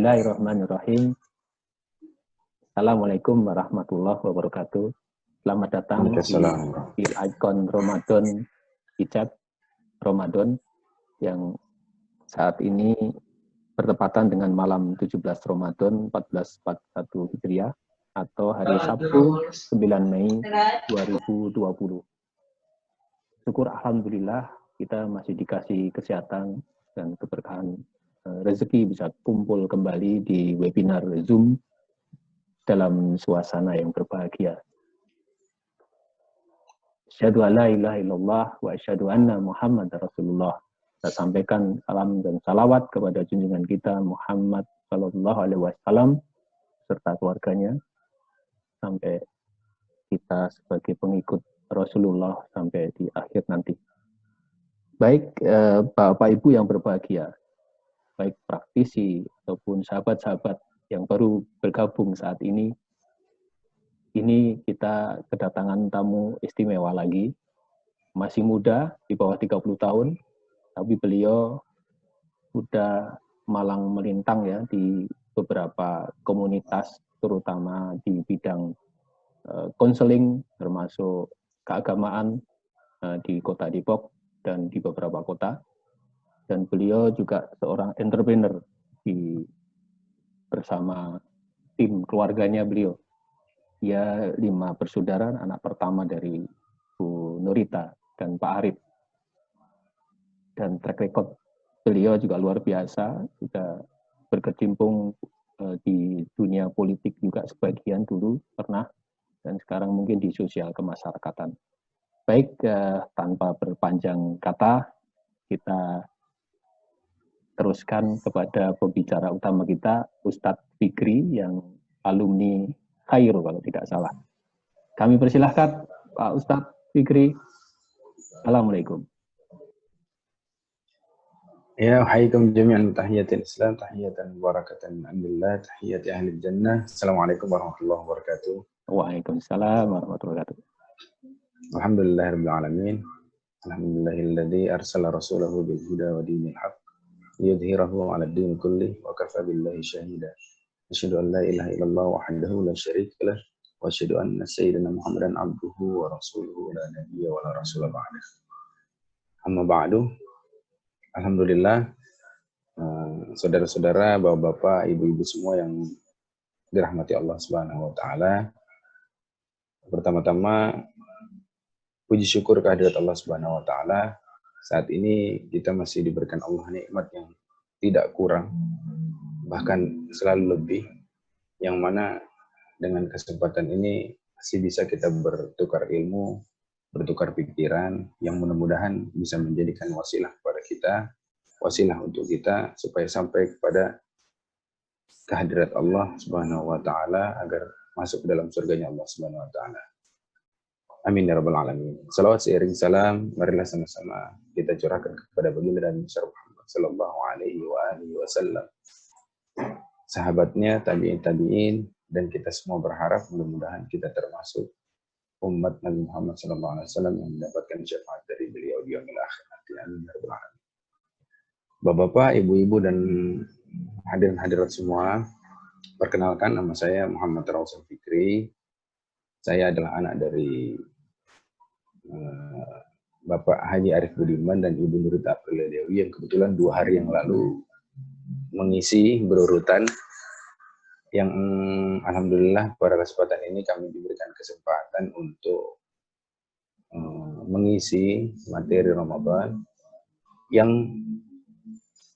Bismillahirrahmanirrahim. Assalamualaikum warahmatullahi wabarakatuh. Selamat datang di ikon Ramadan Hijab Ramadan yang saat ini bertepatan dengan malam 17 Ramadan 1441 Hijriah atau hari Sabtu 9 Mei 2020. Syukur alhamdulillah kita masih dikasih kesehatan dan keberkahan rezeki bisa kumpul kembali di webinar Zoom dalam suasana yang berbahagia. Asyhadu an la ilaha illallah wa asyhadu anna Muhammad Rasulullah. Kita sampaikan salam dan salawat kepada junjungan kita Muhammad Sallallahu Alaihi Wasallam serta keluarganya sampai kita sebagai pengikut Rasulullah sampai di akhir nanti. Baik Bapak Ibu yang berbahagia, baik praktisi ataupun sahabat-sahabat yang baru bergabung saat ini kita kedatangan tamu istimewa lagi, masih muda, di bawah 30 tahun, tapi beliau sudah malang melintang ya di beberapa komunitas, terutama di bidang konseling, termasuk keagamaan di Kota Depok dan di beberapa kota. Dan beliau juga seorang entrepreneur bersama tim keluarganya beliau. Dia 5 bersaudara, anak pertama dari Bu Nurita dan Pak Arif. Dan track record beliau juga luar biasa, sudah berkecimpung di dunia politik juga sebagian dulu pernah, dan sekarang mungkin di sosial kemasyarakatan. Baik, tanpa berpanjang kata, kita teruskan kepada pembicara utama kita, Ustadz Fikri, yang alumni Khairo kalau tidak salah. Kami persilahkan Pak Ustadz Fikri. Assalamualaikum. Ya, wahaikum jami'an tahiyatul Islam, tahiyatan mubarakatan alhamdulillah, tahiyati ahli jannah. Assalamualaikum warahmatullahi wabarakatuh. Waalaikumsalam warahmatullahi wabarakatuh. Alhamdulillahirabbil alamin. Alhamdulillahilladzi arsala rasulahu bil huda wa dinil haqq liyudhhirahu 'ala ad-din kullih wa kafa billahi shahida. Asyhadu an la ilaha illallah wahdahu la syarika lah wa asyhadu anna sayyidina Muhammadan abduhu wa rasuluhu la nabiyya wa la rasula ba'dah. Amma ba'du. Alhamdulillah, saudara-saudara, bapak-bapak, ibu-ibu semua yang dirahmati Allah Subhanahu wa taala. Pertama-tama puji syukur kehadirat Allah Subhanahu wa taala. Saat ini kita masih diberikan Allah nikmat yang tidak kurang, bahkan selalu lebih, yang mana dengan kesempatan ini masih bisa kita bertukar ilmu, bertukar pikiran, yang mudah-mudahan bisa menjadikan wasilah kepada kita, wasilah untuk kita supaya sampai kepada kehadirat Allah Subhanahu wa taala agar masuk ke dalam surganya Allah Subhanahu wa taala. Amin ya rabbal alamin. Salawat seiring salam, marilah sama-sama kita curahkan kepada baginda dan Muhammad sallallahu alaihi wasallam, sahabatnya, tabi'in, dan kita semua berharap mudah-mudahan kita termasuk umat Nabi Muhammad sallallahu alaihi wasallam yang mendapatkan syafaat dari beliau di yaumil akhir nanti. Amin ya rabbal alamin. Bapak-bapak, ibu-ibu, dan hadirin-hadirat semua, perkenalkan, nama saya Muhammad Rasul Fikri. Saya adalah anak dari Bapak Haji Arif Budiman dan Ibu Nurita Aprilia Dewi yang kebetulan 2 hari yang lalu mengisi berurutan, yang alhamdulillah pada kesempatan ini kami diberikan kesempatan untuk mengisi materi Ramadan yang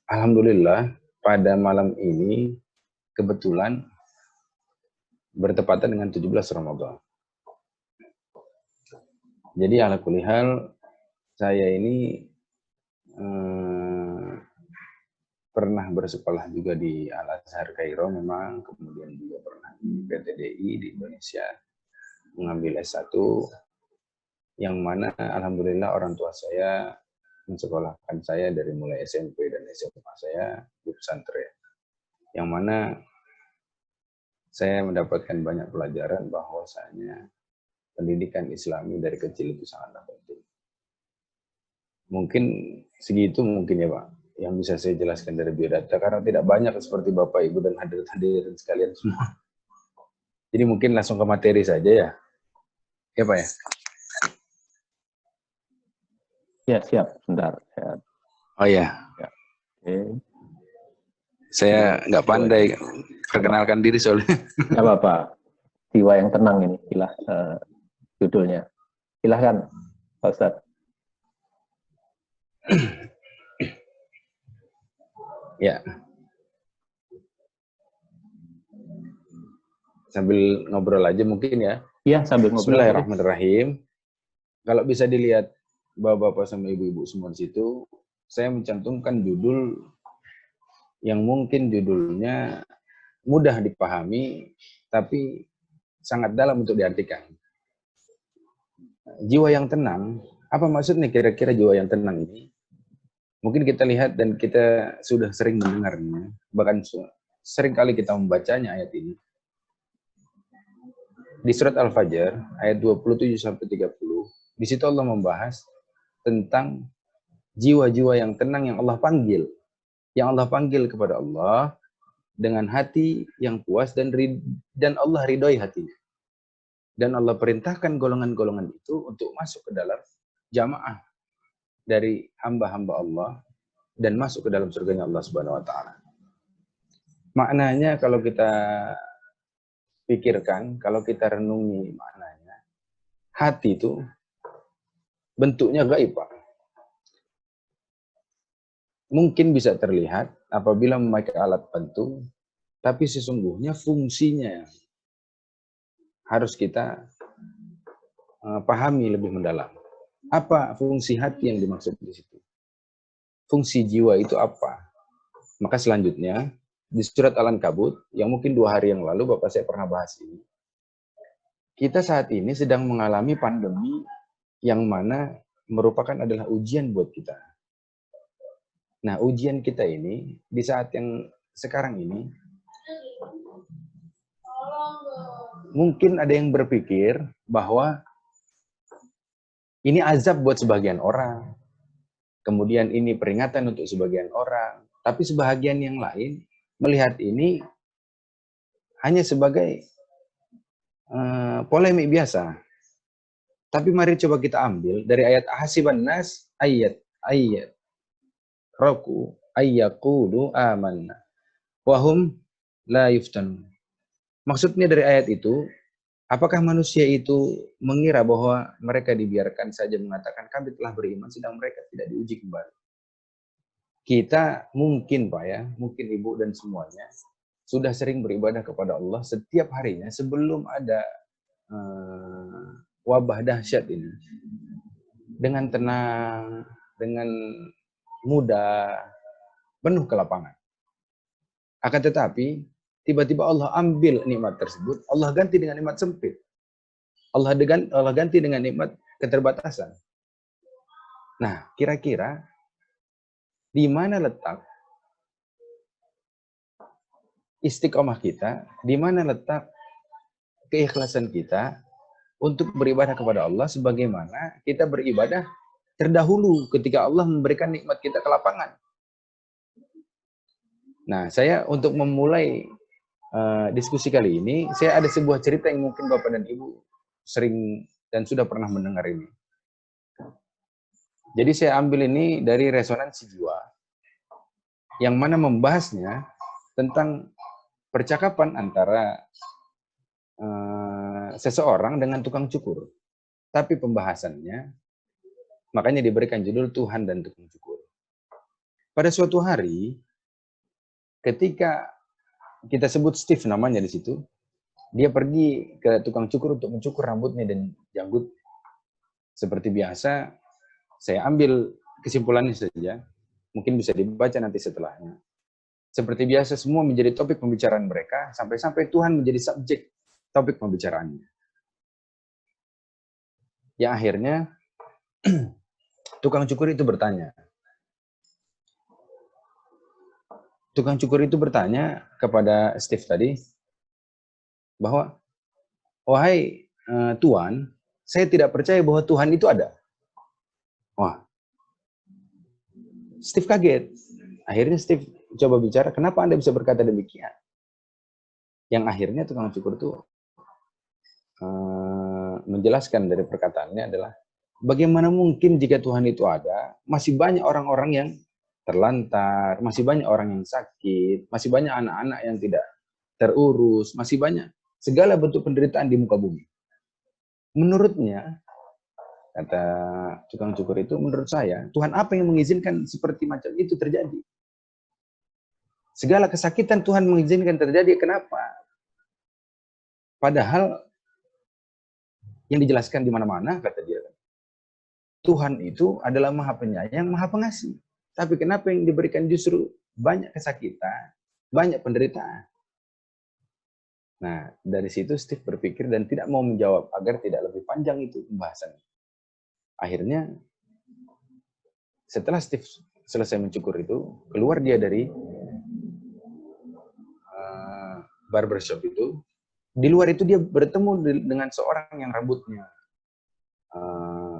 alhamdulillah pada malam ini kebetulan bertepatan dengan 17 Ramadan. Jadi ala kulli hal saya ini pernah bersekolah juga di Al-Azhar Kairo memang, kemudian juga pernah di PTDI di Indonesia mengambil S1, yang mana alhamdulillah orang tua saya mensekolahkan saya dari mulai SMP dan SMA saya di pesantren, yang mana saya mendapatkan banyak pelajaran bahwasanya pendidikan Islami dari kecil itu sangatlah penting. Mungkin segitu mungkin ya Pak. yang bisa saya jelaskan dari biodata, karena tidak banyak seperti Bapak, Ibu, dan hadirin sekalian semua. Jadi mungkin langsung ke materi saja ya. Ya Pak ya? Ya, siap. Sebentar. Oh ya. Oke. Saya nggak pandai perkenalkan diri soalnya. Nggak apa-apa. Jiwa yang tenang ini, judulnya. Silahkan, Pak Ustadz. Ya. Sambil ngobrol aja mungkin ya. Iya, sambil ngobrol. Bismillahirrahmanirrahim. Kalau bisa dilihat bapak-bapak sama ibu-ibu semua di situ, saya mencantumkan judul yang mungkin judulnya mudah dipahami, tapi sangat dalam untuk diartikan. Jiwa yang tenang, apa maksudnya kira-kira jiwa yang tenang ini? Mungkin kita lihat dan kita sudah sering mendengarnya, bahkan sering kali kita membacanya ayat ini. Di surat Al-Fajr, ayat 27-30, di situ Allah membahas tentang jiwa-jiwa yang tenang yang Allah panggil. Yang Allah panggil kepada Allah dengan hati yang puas dan Allah ridhoi hatinya. Dan Allah perintahkan golongan-golongan itu untuk masuk ke dalam jamaah dari hamba-hamba Allah dan masuk ke dalam surganya Allah Subhanahu wa taala. Maknanya kalau kita pikirkan, kalau kita renungi maknanya, hati itu bentuknya gaib, Pak. Mungkin bisa terlihat apabila memakai alat bantu, tapi sesungguhnya fungsinya harus kita pahami lebih mendalam. Apa fungsi hati yang dimaksud di situ? Fungsi jiwa itu apa? Maka selanjutnya, di surat Al-Ankabut, yang mungkin 2 hari yang lalu Bapak saya pernah bahas ini, kita saat ini sedang mengalami pandemi yang mana merupakan adalah ujian buat kita. Nah, ujian kita ini, di saat yang sekarang ini, mungkin ada yang berpikir bahwa ini azab buat sebagian orang, kemudian ini peringatan untuk sebagian orang, tapi sebagian yang lain melihat ini hanya sebagai polemik biasa. Tapi mari coba kita ambil dari ayat ahasiban nas ayat raku ayyaqulu amanna wahum la yuftanun. Maksudnya dari ayat itu, apakah manusia itu mengira bahwa mereka dibiarkan saja mengatakan kami telah beriman sedang mereka tidak diuji kembali? Kita mungkin Pak ya, mungkin Ibu dan semuanya sudah sering beribadah kepada Allah setiap harinya sebelum ada wabah dahsyat ini. Dengan tenang, dengan mudah, penuh kelapangan. Akan tetapi, tiba-tiba Allah ambil nikmat tersebut, Allah ganti dengan nikmat sempit. Allah ganti dengan nikmat keterbatasan. Nah, kira-kira di mana letak istiqomah kita, di mana letak keikhlasan kita untuk beribadah kepada Allah sebagaimana kita beribadah terdahulu ketika Allah memberikan nikmat kita kelapangan. Nah, saya untuk memulai diskusi kali ini, saya ada sebuah cerita yang mungkin Bapak dan Ibu sering dan sudah pernah mendengar ini. Jadi saya ambil ini dari resonansi jiwa, yang mana membahasnya tentang percakapan antara seseorang dengan tukang cukur. Tapi pembahasannya, makanya diberikan judul Tuhan dan Tukang Cukur. Pada suatu hari, ketika kita sebut Steve namanya di situ, dia pergi ke tukang cukur untuk mencukur rambutnya dan janggut. Seperti biasa, saya ambil kesimpulannya saja, mungkin bisa dibaca nanti setelahnya. Seperti biasa, semua menjadi topik pembicaraan mereka, sampai-sampai Tuhan menjadi subjek topik pembicaraannya. Yang akhirnya, tukang cukur itu bertanya. Tukang cukur itu bertanya kepada Steve tadi, bahwa, wahai Tuan, saya tidak percaya bahwa Tuhan itu ada. Wah, Steve kaget. Akhirnya Steve coba bicara, kenapa Anda bisa berkata demikian? Yang akhirnya tukang cukur itu menjelaskan dari perkataannya adalah, bagaimana mungkin jika Tuhan itu ada, masih banyak orang-orang yang terlantar, masih banyak orang yang sakit, masih banyak anak-anak yang tidak terurus, masih banyak segala bentuk penderitaan di muka bumi. Menurutnya, kata tukang cukur itu, menurut saya, Tuhan apa yang mengizinkan seperti macam itu terjadi? Segala kesakitan Tuhan mengizinkan terjadi, kenapa? Padahal yang dijelaskan di mana-mana, kata dia, Tuhan itu adalah Maha Penyayang, Maha Pengasih. Tapi kenapa yang diberikan justru banyak kesakitan, banyak penderitaan? Nah, dari situ Steve berpikir dan tidak mau menjawab agar tidak lebih panjang itu pembahasannya. Akhirnya, setelah Steve selesai mencukur itu, keluar dia dari barbershop itu. Di luar itu dia bertemu dengan seorang yang rambutnya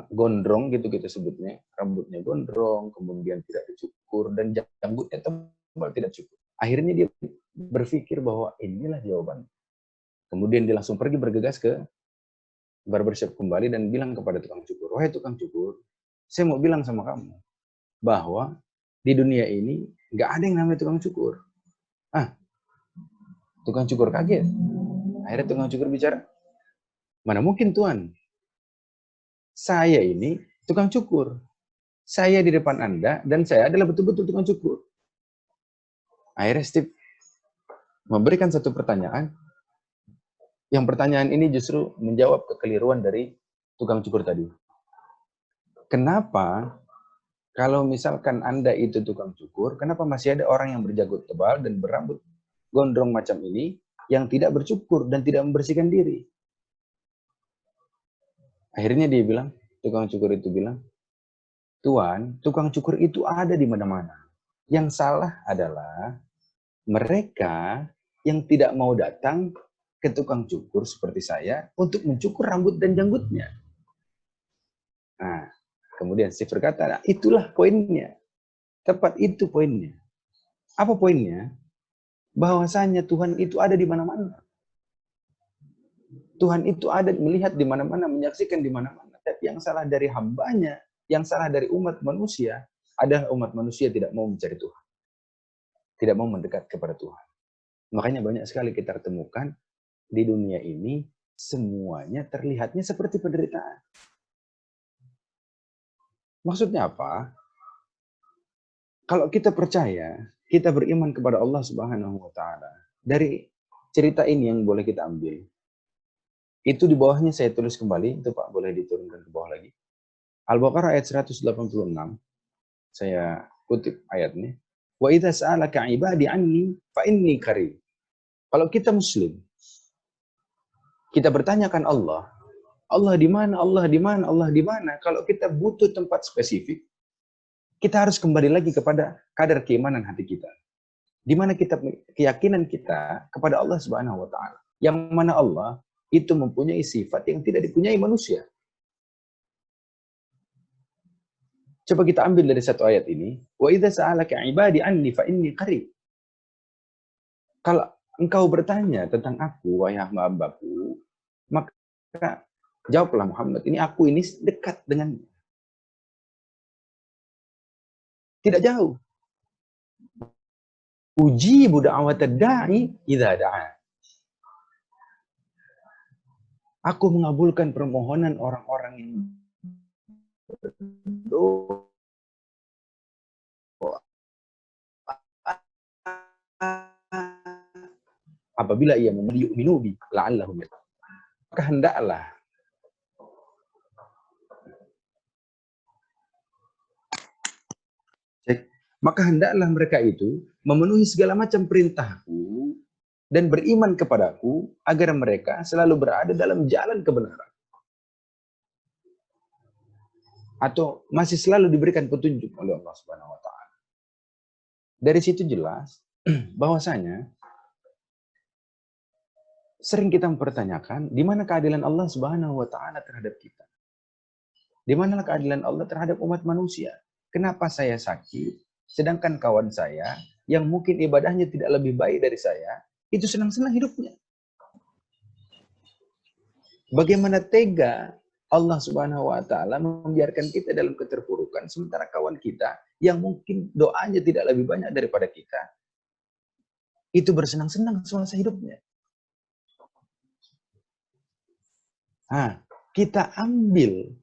gondrong, gitu kita sebutnya. Rambutnya gondrong, kemudian tidak dicukur, dan janggutnya tebal, tidak cukur. Akhirnya dia berpikir bahwa inilah jawaban. Kemudian dia langsung pergi bergegas ke barbershop kembali dan bilang kepada tukang cukur, wahai tukang cukur, saya mau bilang sama kamu bahwa di dunia ini nggak ada yang namanya tukang cukur. Tukang cukur kaget. Akhirnya tukang cukur bicara, mana mungkin Tuan? Saya ini tukang cukur. Saya di depan Anda dan saya adalah betul-betul tukang cukur. Akhirnya Steve memberikan satu pertanyaan. Yang pertanyaan ini justru menjawab kekeliruan dari tukang cukur tadi. Kenapa kalau misalkan Anda itu tukang cukur, kenapa masih ada orang yang berjanggut tebal dan berambut gondrong macam ini yang tidak bercukur dan tidak membersihkan diri? Akhirnya dia bilang, tukang cukur itu bilang, Tuan, tukang cukur itu ada di mana-mana. Yang salah adalah mereka yang tidak mau datang ke tukang cukur seperti saya untuk mencukur rambut dan janggutnya. Nah, kemudian Steve berkata, nah, itulah poinnya. Tepat itu poinnya. Apa poinnya? Bahwasanya Tuhan itu ada di mana-mana. Tuhan itu ada, melihat di mana-mana, menyaksikan di mana-mana. Tapi yang salah dari hambanya, yang salah dari umat manusia, adalah umat manusia tidak mau mencari Tuhan. Tidak mau mendekat kepada Tuhan. Makanya banyak sekali kita temukan di dunia ini, semuanya terlihatnya seperti penderitaan. Maksudnya apa? Kalau kita percaya, kita beriman kepada Allah Subhanahu wa Ta'ala, dari cerita ini yang boleh kita ambil, itu di bawahnya saya tulis kembali, itu Pak boleh diturunkan ke bawah lagi. Al-Baqarah ayat 186, saya kutip ayatnya. Wa idza sa'alaka 'ibadi 'anni fa inni qarib. Kalau kita muslim, kita bertanyakan Allah, Allah di mana? Allah di mana? Allah di mana? Kalau kita butuh tempat spesifik, kita harus kembali lagi kepada kadar keimanan hati kita. Di mana kita keyakinan kita kepada Allah Subhanahu wa Ta'ala. Yang mana Allah itu mempunyai sifat yang tidak dipunyai manusia. Coba kita ambil dari satu ayat ini. Wa idza sa'alaka 'ibadi 'anni fa inni qarib. Kalau engkau bertanya tentang aku, wahai hamba-hambaku, maka jawablah Muhammad, ini aku ini dekat dengan, tidak jauh. Ujibu da'watad da'i idza da'a. Aku mengabulkan permohonan orang-orang yang berdoa apabila ia memberi yu'minubi la'allahum yattaqun. Maka hendaklah mereka itu memenuhi segala macam perintahku dan beriman kepadaku agar mereka selalu berada dalam jalan kebenaran. Atau masih selalu diberikan petunjuk oleh Allah Subhanahu wa Ta'ala. Dari situ jelas bahwasanya sering kita mempertanyakan di mana keadilan Allah Subhanahu wa Ta'ala terhadap kita. Di manalah keadilan Allah terhadap umat manusia? Kenapa saya sakit? Sedangkan kawan saya yang mungkin ibadahnya tidak lebih baik dari saya, itu senang-senang hidupnya. Bagaimana tega Allah Subhanahu wa taala membiarkan kita dalam keterpurukan sementara kawan kita yang mungkin doanya tidak lebih banyak daripada kita itu bersenang-senang semasa hidupnya. Nah, kita ambil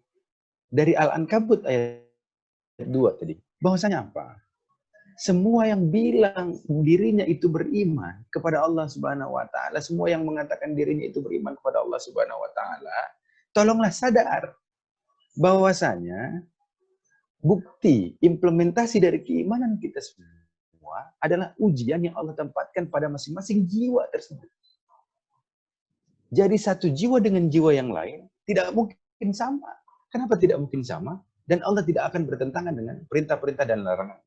dari Al-Ankabut ayat 2 tadi. Bahwasanya apa? Semua yang bilang dirinya itu beriman kepada Allah Subhanahu wa taala, semua yang mengatakan dirinya itu beriman kepada Allah Subhanahu wa taala, tolonglah sadar bahwasanya bukti implementasi dari keimanan kita semua adalah ujian yang Allah tempatkan pada masing-masing jiwa tersebut. Jadi satu jiwa dengan jiwa yang lain tidak mungkin sama. Kenapa tidak mungkin sama? Dan Allah tidak akan bertentangan dengan perintah-perintah dan larangan.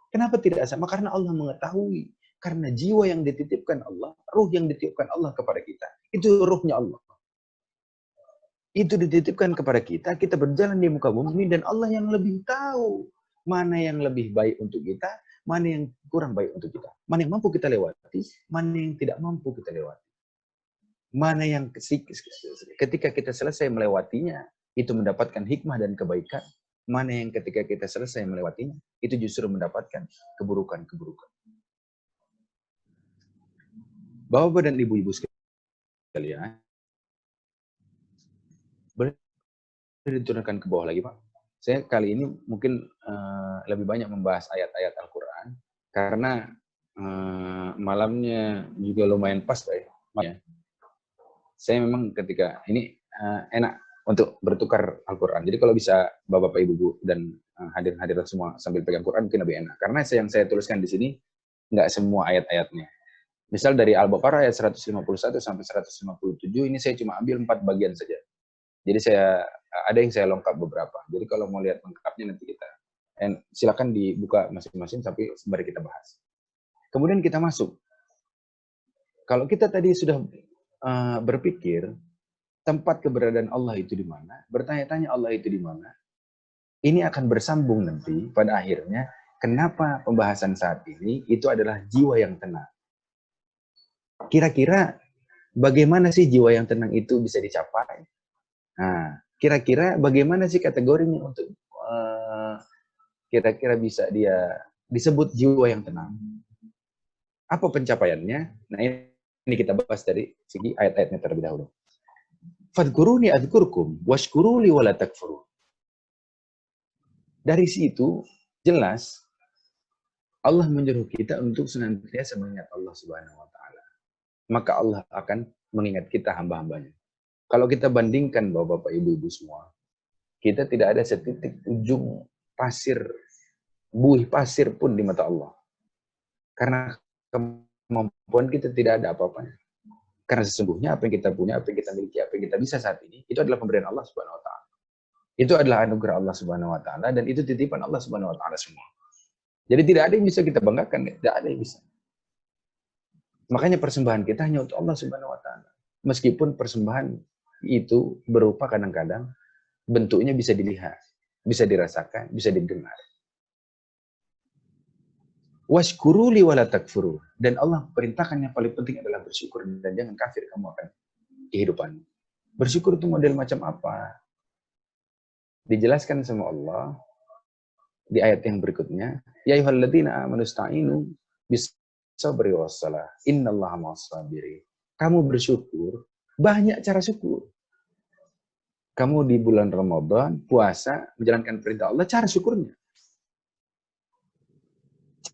Kenapa tidak sama? Karena Allah mengetahui. Karena jiwa yang dititipkan Allah, ruh yang dititipkan Allah kepada kita, itu ruhnya Allah. Itu dititipkan kepada kita, kita berjalan di muka bumi, dan Allah yang lebih tahu mana yang lebih baik untuk kita, mana yang kurang baik untuk kita. Mana yang mampu kita lewati, mana yang tidak mampu kita lewati. Mana yang ketika kita selesai melewatinya, itu mendapatkan hikmah dan kebaikan. Mana yang ketika kita selesai melewatinya, itu justru mendapatkan keburukan-keburukan. Bapak dan ibu-ibu sekalian, boleh diturunkan ke bawah lagi, Pak? Saya kali ini mungkin lebih banyak membahas ayat-ayat Al-Quran, karena malamnya juga lumayan pas, Pak. Ya. Saya memang ketika ini enak untuk bertukar Al-Quran. Jadi kalau bisa Bapak, Ibu, dan hadirin-hadirin semua sambil pegang Quran mungkin lebih enak. Karena yang saya tuliskan di sini nggak semua ayat-ayatnya. Misal dari Al-Baqarah ayat 151 sampai 157, ini saya cuma ambil 4 bagian saja. Jadi ada yang saya lengkap beberapa. Jadi kalau mau lihat lengkapnya nanti kita silakan dibuka masing-masing sampai sembari kita bahas. Kemudian kita masuk. Kalau kita tadi sudah berpikir tempat keberadaan Allah itu di mana, bertanya-tanya Allah itu di mana, ini akan bersambung nanti pada akhirnya kenapa pembahasan saat ini itu adalah jiwa yang tenang. Kira-kira bagaimana sih jiwa yang tenang itu bisa dicapai? Nah, kira-kira bagaimana sih kategorinya untuk kira-kira bisa dia disebut jiwa yang tenang? Apa pencapaiannya? Nah, ini kita bahas dari segi ayat-ayatnya terlebih dahulu. Fadhkuruni adzkurkum washkuruli wala takfurun. Dari situ jelas Allah menyuruh kita untuk senantiasa mengingat Allah Subhanahu wa taala. Maka Allah akan mengingat kita hamba-hambanya. Kalau kita bandingkan Bapak, Ibu-ibu semua, kita tidak ada setitik ujung pasir, buih pasir pun di mata Allah. Karena kemampuan kita tidak ada apa-apanya. Karena sesungguhnya apa yang kita punya, apa yang kita miliki, apa yang kita bisa saat ini, itu adalah pemberian Allah Subhanahu wa taala. Itu adalah anugerah Allah Subhanahu wa taala dan itu titipan Allah Subhanahu wa taala semua. Jadi tidak ada yang bisa kita banggakan, tidak ada yang bisa. Makanya persembahan kita hanya untuk Allah Subhanahu wa taala. Meskipun persembahan itu berupa kadang-kadang bentuknya bisa dilihat, bisa dirasakan, bisa didengar. Washkuruli wala takfuru. Dan Allah perintahkan yang paling penting adalah bersyukur dan jangan kafir kamu akan kehidupan. Bersyukur itu model macam apa? Dijelaskan sama Allah di ayat yang berikutnya, ya ayyuhalladzina amanu ista'inu bis-sabri was-salah. Innallaha ma'as-sabirin. Kamu bersyukur, banyak cara syukur. Kamu di bulan Ramadan, puasa, menjalankan perintah Allah, cara syukurnya.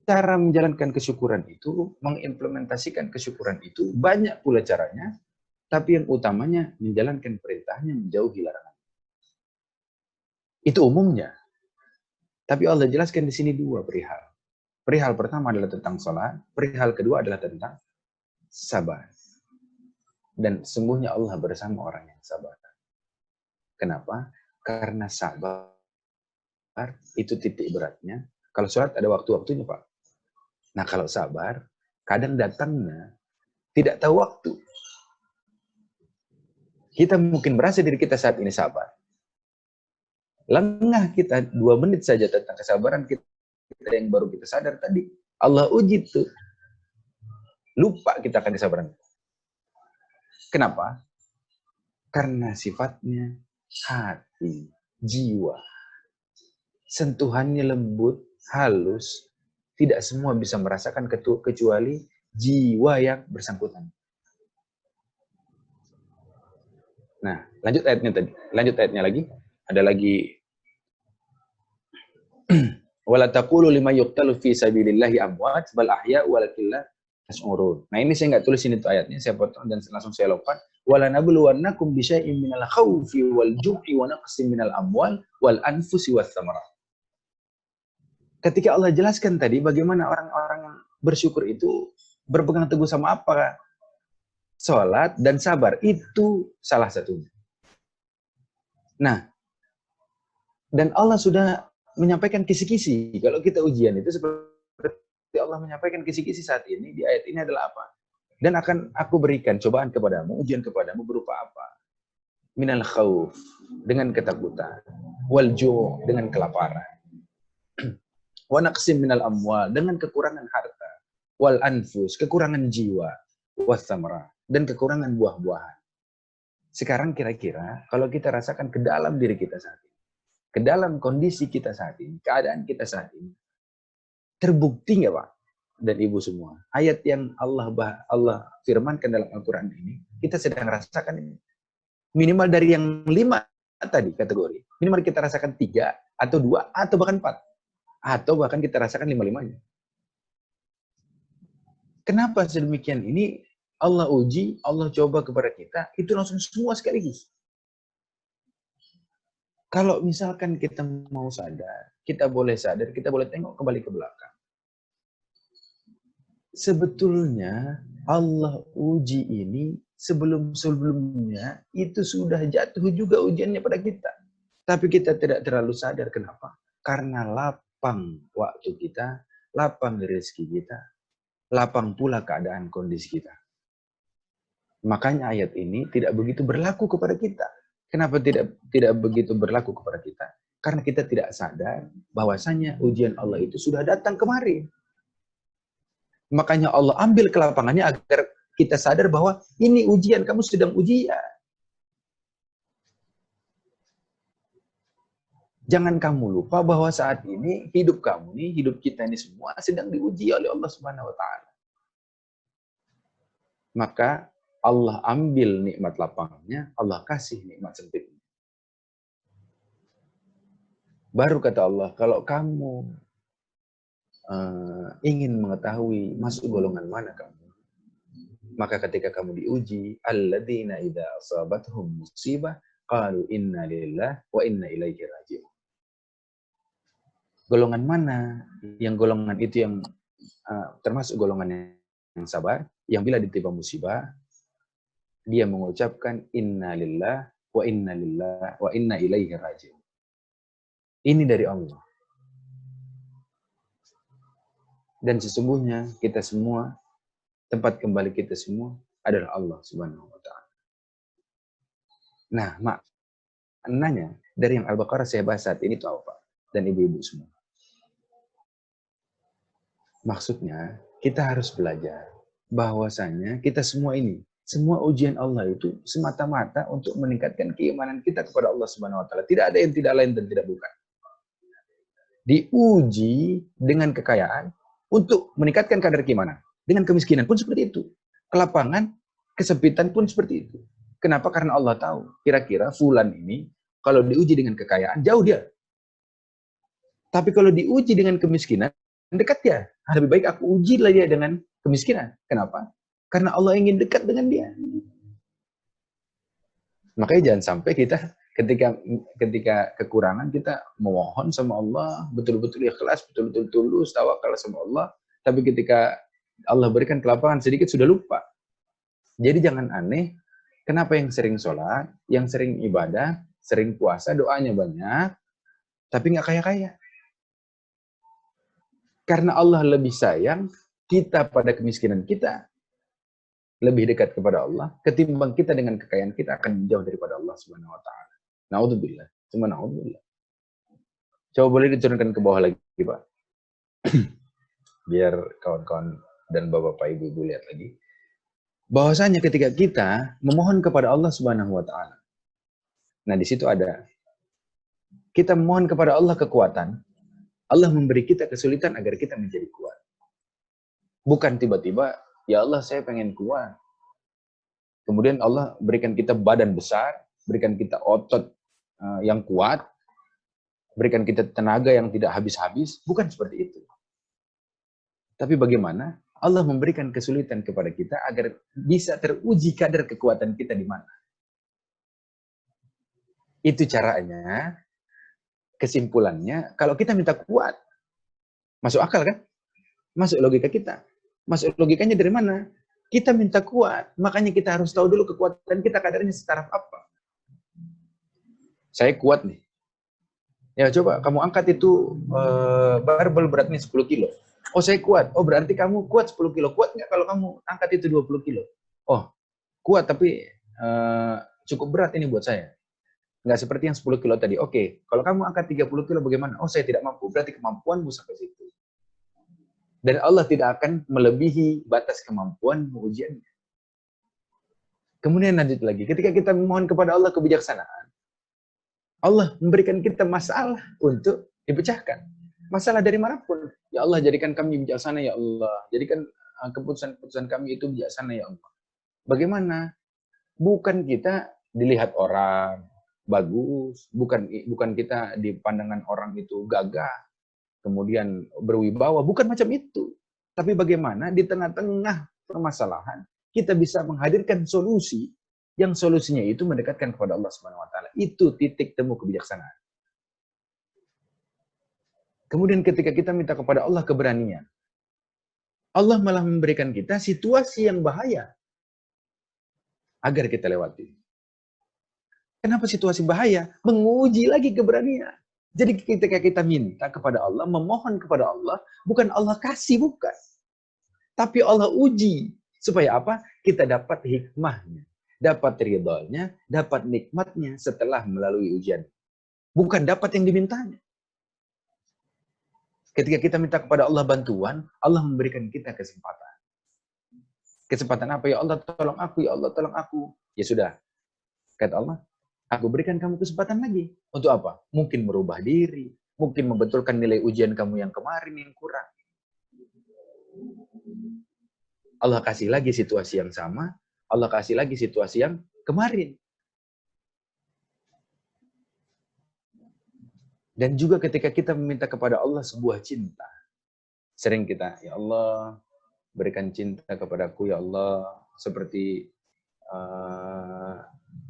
Cara menjalankan kesyukuran itu, mengimplementasikan kesyukuran itu, banyak pula caranya, tapi yang utamanya menjalankan perintahnya, menjauhi larangan. Itu umumnya. Tapi Allah jelaskan di sini 2 perihal. Perihal pertama adalah tentang salat, perihal kedua adalah tentang sabar. Dan sungguhnya Allah bersama orang yang sabar. Kenapa? Karena sabar itu titik beratnya. Kalau salat ada waktu-waktunya, Pak. Nah, kalau sabar, kadang datangnya tidak tahu waktu. Kita mungkin merasa diri kita saat ini sabar. Lengah kita 2 menit saja tentang kesabaran kita kita yang baru kita sadar tadi. Allah uji tuh. Lupa kita akan kesabaran. Kenapa? Karena sifatnya hati, jiwa. Sentuhannya lembut, halus. Tidak semua bisa merasakan kecuali jiwa yang bersangkutan. Nah, lanjut ayatnya tadi. Lanjut ayatnya lagi. Ada lagi. Wala taqulu lima yuqtalu fi sabilillahi amwat bal ahya walakin la tash'urun. Nah, ini saya nggak tulis ini tuh ayatnya, saya potong dan langsung saya lompat. Wala nabluwannakum bisyai'in minal khaufi wal ju'i wa naqsin minal amwal wal anfusi was thamarat. Ketika Allah jelaskan tadi bagaimana orang-orang bersyukur itu berpegang teguh sama apa? Salat dan sabar, itu salah satunya. Nah, dan Allah sudah menyampaikan kisi-kisi. Kalau kita ujian itu seperti Allah menyampaikan kisi-kisi saat ini, di ayat ini adalah apa? Dan akan aku berikan cobaan kepadamu, ujian kepadamu berupa apa? Minal khauf, dengan ketakutan. Wal ju' dengan kelaparan. Wa naqsim minal amwal, dengan kekurangan harta. Wal anfus, kekurangan jiwa. Was samara, dan kekurangan buah-buahan. Sekarang kira-kira kalau kita rasakan ke dalam diri kita saat ini, ke dalam kondisi kita saat ini, keadaan kita saat ini, terbukti nggak Pak dan Ibu semua? Ayat yang Allah firmankan dalam Al-Quran ini, kita sedang rasakan ini. Minimal dari yang 5 tadi kategori, minimal kita rasakan 3 atau 2 atau bahkan 4. Atau bahkan kita rasakan 5-5-nya. Kenapa sedemikian ini? Allah uji, Allah coba kepada kita, itu langsung semua sekaligus. Kalau misalkan kita mau sadar, kita boleh tengok kembali ke belakang. Sebetulnya Allah uji ini sebelum-sebelumnya itu sudah jatuh juga ujiannya pada kita. Tapi kita tidak terlalu sadar. Kenapa? Karena lapang waktu kita, lapang rezeki kita, lapang pula keadaan kondisi kita. Makanya ayat ini tidak begitu berlaku kepada kita. Kenapa tidak begitu berlaku kepada kita? Karena kita tidak sadar bahwasanya ujian Allah itu sudah datang kemarin. Makanya Allah ambil ke lapangannya agar kita sadar bahwa ini ujian, kamu sedang ujian. Jangan kamu lupa bahwa saat ini hidup kamu nih, hidup kita ini semua sedang diuji oleh Allah Subhanahu wa taala. Maka Allah ambil nikmat lapangnya, Allah kasih nikmat sempitnya. Baru kata Allah, kalau kamu ingin mengetahui masuk golongan mana kamu, maka ketika kamu diuji, alladzina idza asabatuhum musibah qalu inna lillahi wa inna ilaihi raji'un. Golongan mana? Yang golongan itu yang termasuk golongan yang sabar, yang bila ditimpa musibah dia mengucapkan inna lillahi wa inna ilaihi raji'un. Ini dari Allah. Dan sesungguhnya kita semua, tempat kembali kita semua adalah Allah Subhanahu wa taala. Nah, maknanya dari yang Al-Baqarah saya bahas saat ini itu apa? Dan ibu-ibu semua. Maksudnya, kita harus belajar bahwasanya kita semua ini, semua ujian Allah itu semata-mata untuk meningkatkan keimanan kita kepada Allah Subhanahu wa taala. Tidak ada yang tidak lain dan tidak bukan. Diuji dengan kekayaan untuk meningkatkan kadar keimanan. Dengan kemiskinan pun seperti itu. Kelapangan, kesempitan pun seperti itu. Kenapa? Karena Allah tahu. Kira-kira fulan ini kalau diuji dengan kekayaan, jauh dia. Tapi kalau diuji dengan kemiskinan, dekat dia. Lebih baik aku ujilah dia dengan kemiskinan. Kenapa? Karena Allah ingin dekat dengan dia. Makanya jangan sampai kita ketika kekurangan kita memohon sama Allah, betul-betul ikhlas, betul-betul tulus, tawakal sama Allah. Tapi ketika Allah berikan kelapangan sedikit sudah lupa. Jadi jangan aneh, kenapa yang sering sholat, yang sering ibadah, sering puasa, doanya banyak, tapi nggak kaya-kaya. Karena Allah lebih sayang kita pada kemiskinan kita, lebih dekat kepada Allah, ketimbang kita dengan kekayaan kita akan jauh daripada Allah Subhanahu wa taala. Naudzubillah, cuma naudzubillah. Coba boleh diturunkan ke bawah lagi, Pak. biar kawan-kawan dan bapak-bapak ibu-ibu lihat lagi. Bahwasanya ketika kita memohon kepada Allah Subhanahu wa taala. Nah, di situ ada kita memohon kepada Allah kekuatan, Allah memberi kita kesulitan agar kita menjadi kuat. Bukan tiba-tiba, ya Allah saya pengen kuat. Kemudian Allah berikan kita badan besar, berikan kita otot yang kuat, berikan kita tenaga yang tidak habis-habis. Bukan seperti itu. Tapi bagaimana Allah memberikan kesulitan kepada kita agar bisa teruji kadar kekuatan kita di mana. Itu caranya, kesimpulannya, kalau kita minta kuat, masuk akal kan? Masuk logika kita. Masuk logikanya dari mana? Kita minta kuat, makanya kita harus tahu dulu kekuatan kita kadarnya setaraf apa. Saya kuat nih. Ya coba kamu angkat itu barbel beratnya 10 kilo. Oh saya kuat. Oh berarti kamu kuat 10 kilo. Kuat nggak kalau kamu angkat itu 20 kilo? Oh kuat tapi cukup berat ini buat saya. Nggak seperti yang 10 kilo tadi. Oke, kalau kamu angkat 30 kilo bagaimana? Oh saya tidak mampu. Berarti kemampuanmu sampai situ. Dan Allah tidak akan melebihi batas kemampuan ujiannya. Kemudian lanjut lagi. Ketika kita memohon kepada Allah kebijaksanaan, Allah memberikan kita masalah untuk dipecahkan. Masalah dari manapun. Ya Allah, jadikan kami bijaksana, ya Allah. Jadikan keputusan-keputusan kami itu bijaksana, ya Allah. Bagaimana? Bukan kita dilihat orang bagus, bukan kita di pandangan orang itu gagah, kemudian berwibawa, bukan macam itu. Tapi bagaimana di tengah-tengah permasalahan, kita bisa menghadirkan solusi, yang solusinya itu mendekatkan kepada Allah Subhanahu wa taala. Itu titik temu kebijaksanaan. Kemudian ketika kita minta kepada Allah keberanian, Allah malah memberikan kita situasi yang bahaya agar kita lewati. Kenapa situasi bahaya? Menguji lagi keberanian. Jadi ketika kita minta kepada Allah, memohon kepada Allah, bukan Allah kasih, bukan. Tapi Allah uji. Supaya apa? Kita dapat hikmahnya. Dapat ridhonya, dapat nikmatnya setelah melalui ujian. Bukan dapat yang dimintanya. Ketika kita minta kepada Allah bantuan, Allah memberikan kita kesempatan. Kesempatan apa? Ya Allah tolong aku, ya Allah tolong aku. Ya sudah. Kata Allah, aku berikan kamu kesempatan lagi. Untuk apa? Mungkin merubah diri. Mungkin membetulkan nilai ujian kamu yang kemarin yang kurang. Allah kasih lagi situasi yang sama. Allah kasih lagi situasi yang kemarin. Dan juga ketika kita meminta kepada Allah sebuah cinta. Sering kita, ya Allah, berikan cinta kepadaku, ya Allah. Seperti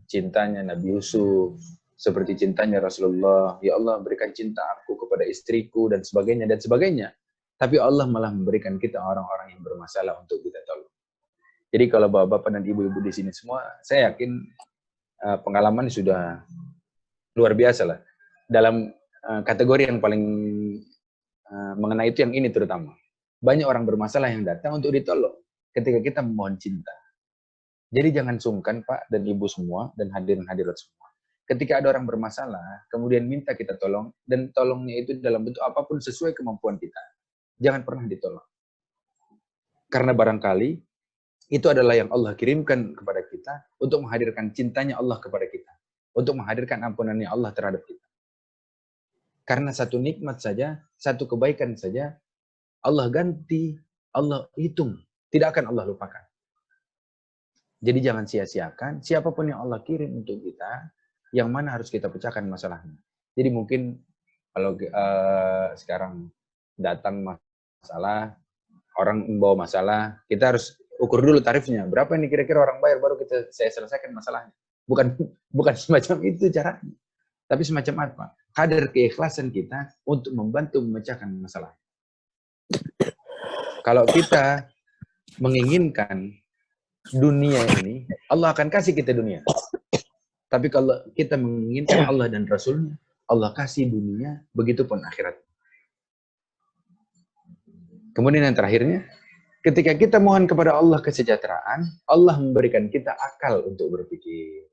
cintanya Nabi Yusuf. Seperti cintanya Rasulullah. Ya Allah, berikan cinta aku kepada istriku, dan sebagainya, dan sebagainya. Tapi Allah malah memberikan kita orang-orang yang bermasalah untuk kita tolong. Jadi kalau bapak-bapak dan ibu-ibu di sini semua, saya yakin pengalaman sudah luar biasa lah. Dalam kategori yang paling mengenai itu yang ini terutama. Banyak orang bermasalah yang datang untuk ditolong ketika kita memohon cinta. Jadi jangan sungkan Pak dan Ibu semua dan hadirin-hadirat semua. Ketika ada orang bermasalah, kemudian minta kita tolong, dan tolongnya itu dalam bentuk apapun sesuai kemampuan kita. Jangan pernah ditolong. Karena barangkali itu adalah yang Allah kirimkan kepada kita untuk menghadirkan cintanya Allah kepada kita. Untuk menghadirkan ampunannya Allah terhadap kita. Karena satu nikmat saja, satu kebaikan saja, Allah ganti, Allah hitung. Tidak akan Allah lupakan. Jadi jangan sia-siakan, siapapun yang Allah kirim untuk kita, yang mana harus kita pecahkan masalahnya. Jadi mungkin kalau sekarang datang masalah, orang membawa masalah, kita harus ukur dulu tarifnya. Berapa ini kira-kira orang bayar, baru saya selesaikan masalahnya. Bukan semacam itu caranya. Tapi semacam apa? Kadar keikhlasan kita untuk membantu memecahkan masalah. Kalau kita menginginkan dunia ini, Allah akan kasih kita dunia. Tapi kalau kita menginginkan Allah dan Rasulnya, Allah kasih dunia, begitupun akhirat. Kemudian yang terakhirnya, ketika kita mohon kepada Allah kesejahteraan, Allah memberikan kita akal untuk berpikir.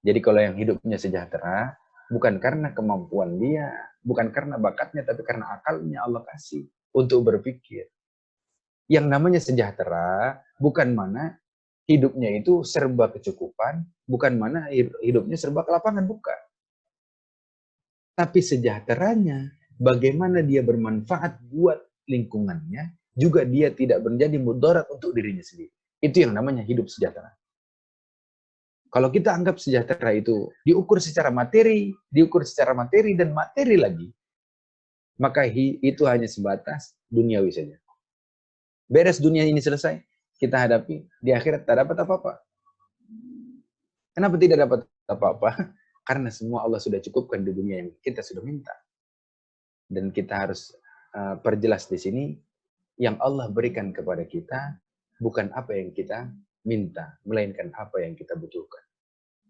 Jadi kalau yang hidupnya sejahtera, bukan karena kemampuan dia, bukan karena bakatnya, tapi karena akalnya Allah kasih. untuk berpikir. Yang namanya sejahtera bukan mana hidupnya itu serba kecukupan, bukan mana hidupnya serba kelapangan, bukan. Tapi sejahteranya, bagaimana dia bermanfaat buat lingkungannya, juga dia tidak menjadi mudarat untuk dirinya sendiri. Itu yang namanya hidup sejahtera. Kalau kita anggap sejahtera itu diukur secara materi dan materi lagi, maka itu hanya sebatas duniawi saja. Beres dunia ini selesai, kita hadapi, di akhirat tak dapat apa-apa. Kenapa tidak dapat apa-apa? Karena semua Allah sudah cukupkan di dunia yang kita sudah minta. Dan kita harus perjelas di sini, yang Allah berikan kepada kita bukan apa yang kita minta, melainkan apa yang kita butuhkan.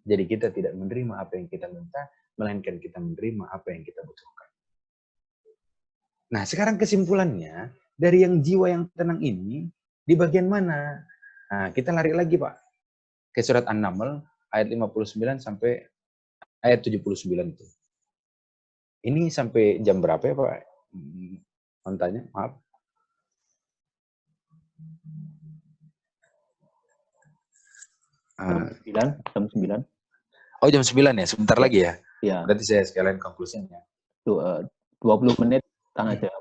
Jadi kita tidak menerima apa yang kita minta, melainkan kita menerima apa yang kita butuhkan. Nah, sekarang kesimpulannya, dari yang jiwa yang tenang ini, di bagian mana? Nah, kita lari lagi, Pak, ke surat An-Naml, ayat 59 sampai ayat 79 itu. Ini sampai jam berapa ya, Pak? Mau tanya, maaf. Jam 9. Oh, jam 9 ya? Sebentar lagi ya? Iya. Berarti saya sekalian konklusinya. 20 menit, tengah jam.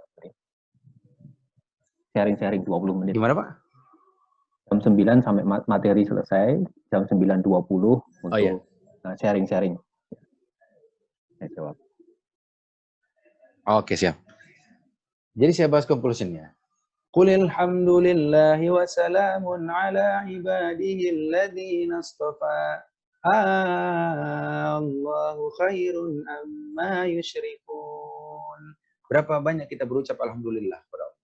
Sharing-sharing 20 menit. Gimana, Pak? Jam 9 sampai materi selesai, jam 9.20 untuk sharing-sharing. Saya jawab. Oke, siap. Jadi saya bahas conclusion-nya. Qulil hamdulillahi wa salamun ala ibadihi alladhina astafa. Allahu khairun amma yusyrikun. Berapa banyak kita berucap alhamdulillah kepada Allah?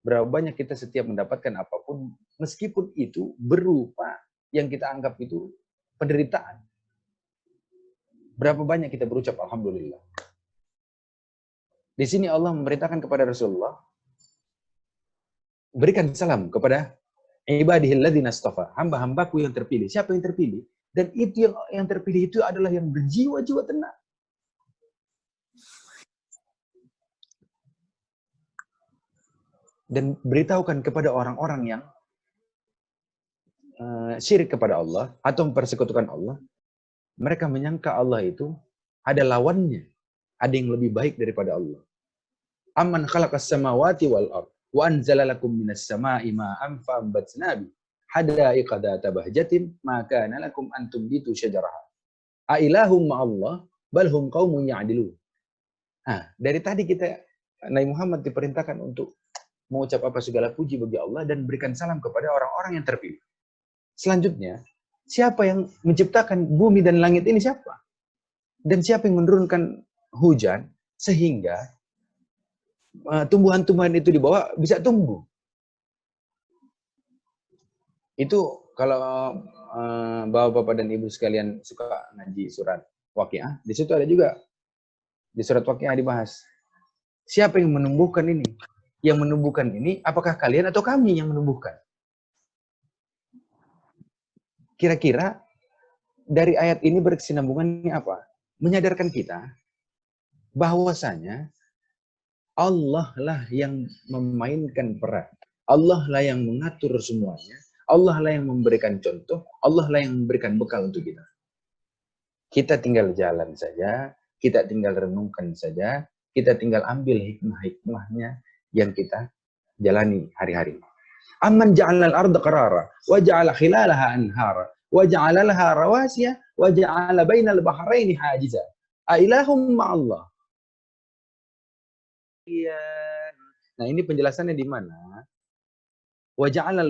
Berapa banyak kita setiap mendapatkan apapun, meskipun itu berupa yang kita anggap itu penderitaan. Berapa banyak kita berucap alhamdulillah? Di sini Allah memerintahkan kepada Rasulullah, berikan salam kepada ibadihil ladzina astafa, hamba-hambaku yang terpilih. Siapa yang terpilih? Dan itu yang terpilih itu adalah yang berjiwa-jiwa tenang. Dan beritahukan kepada orang-orang yang syirik kepada Allah atau mempersekutukan Allah, mereka menyangka Allah itu ada lawannya, ada yang lebih baik daripada Allah. Amman khalaqas samawati wal ardh wa anzala lakum minas sama'i ma'an fa'ambatna bi hadaiqa dzata bahjatin ma kana lakum an tumbitu syajaraha. A ilahum ma'allah bal hum qaumun ya'dilun. Dari tadi kita Nabi Muhammad diperintahkan untuk mengucap apa segala puji bagi Allah dan berikan salam kepada orang-orang yang terpilih. Selanjutnya, siapa yang menciptakan bumi dan langit ini siapa? Dan siapa yang menurunkan hujan sehingga tumbuhan-tumbuhan itu di bawah bisa tumbuh? Itu kalau bapak-bapak dan ibu sekalian suka ngaji surat Waqiah, di situ ada juga di surat Waqiah dibahas. Siapa yang menumbuhkan ini? Yang menumbuhkan ini, apakah kalian atau kami yang menumbuhkan? Kira-kira dari ayat ini berkesinambungannya apa? Menyadarkan kita bahwasanya Allah lah yang memainkan peran. Allah lah yang mengatur semuanya. Allah lah yang memberikan contoh. Allah lah yang memberikan bekal untuk kita. Kita tinggal jalan saja. Kita tinggal renungkan saja. Kita tinggal ambil hikmah-hikmahnya yang kita jalani hari-hari. Amman ja'alal arda qarara wa ja'ala khilalaha anhara wa ja'ala laha rawasiya wa ja'ala bainal bahraini hajiza. A ilahum ma'allah. Nah, ini penjelasannya di mana? Wa ja'ala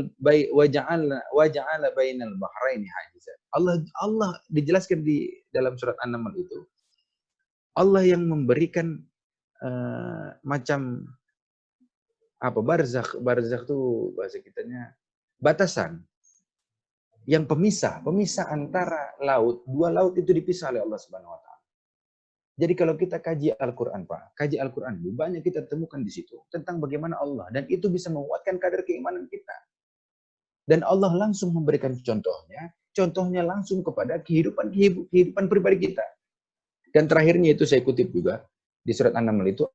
bainal bahraini hajiza. Allah dijelaskan di dalam surat An-Naml itu. Allah yang memberikan macam apa, barzakh itu bahasa kitanya batasan yang pemisah antara laut, dua laut itu dipisah oleh Allah Subhanahu wa taala. Jadi kalau kita kaji Al-Qur'an, Pak, kaji Al-Qur'an, banyak kita temukan di situ tentang bagaimana Allah, dan itu bisa menguatkan kadar keimanan kita. Dan Allah langsung memberikan contohnya langsung kepada kehidupan pribadi kita. Dan terakhirnya itu saya kutip juga di surat An-Naml itu,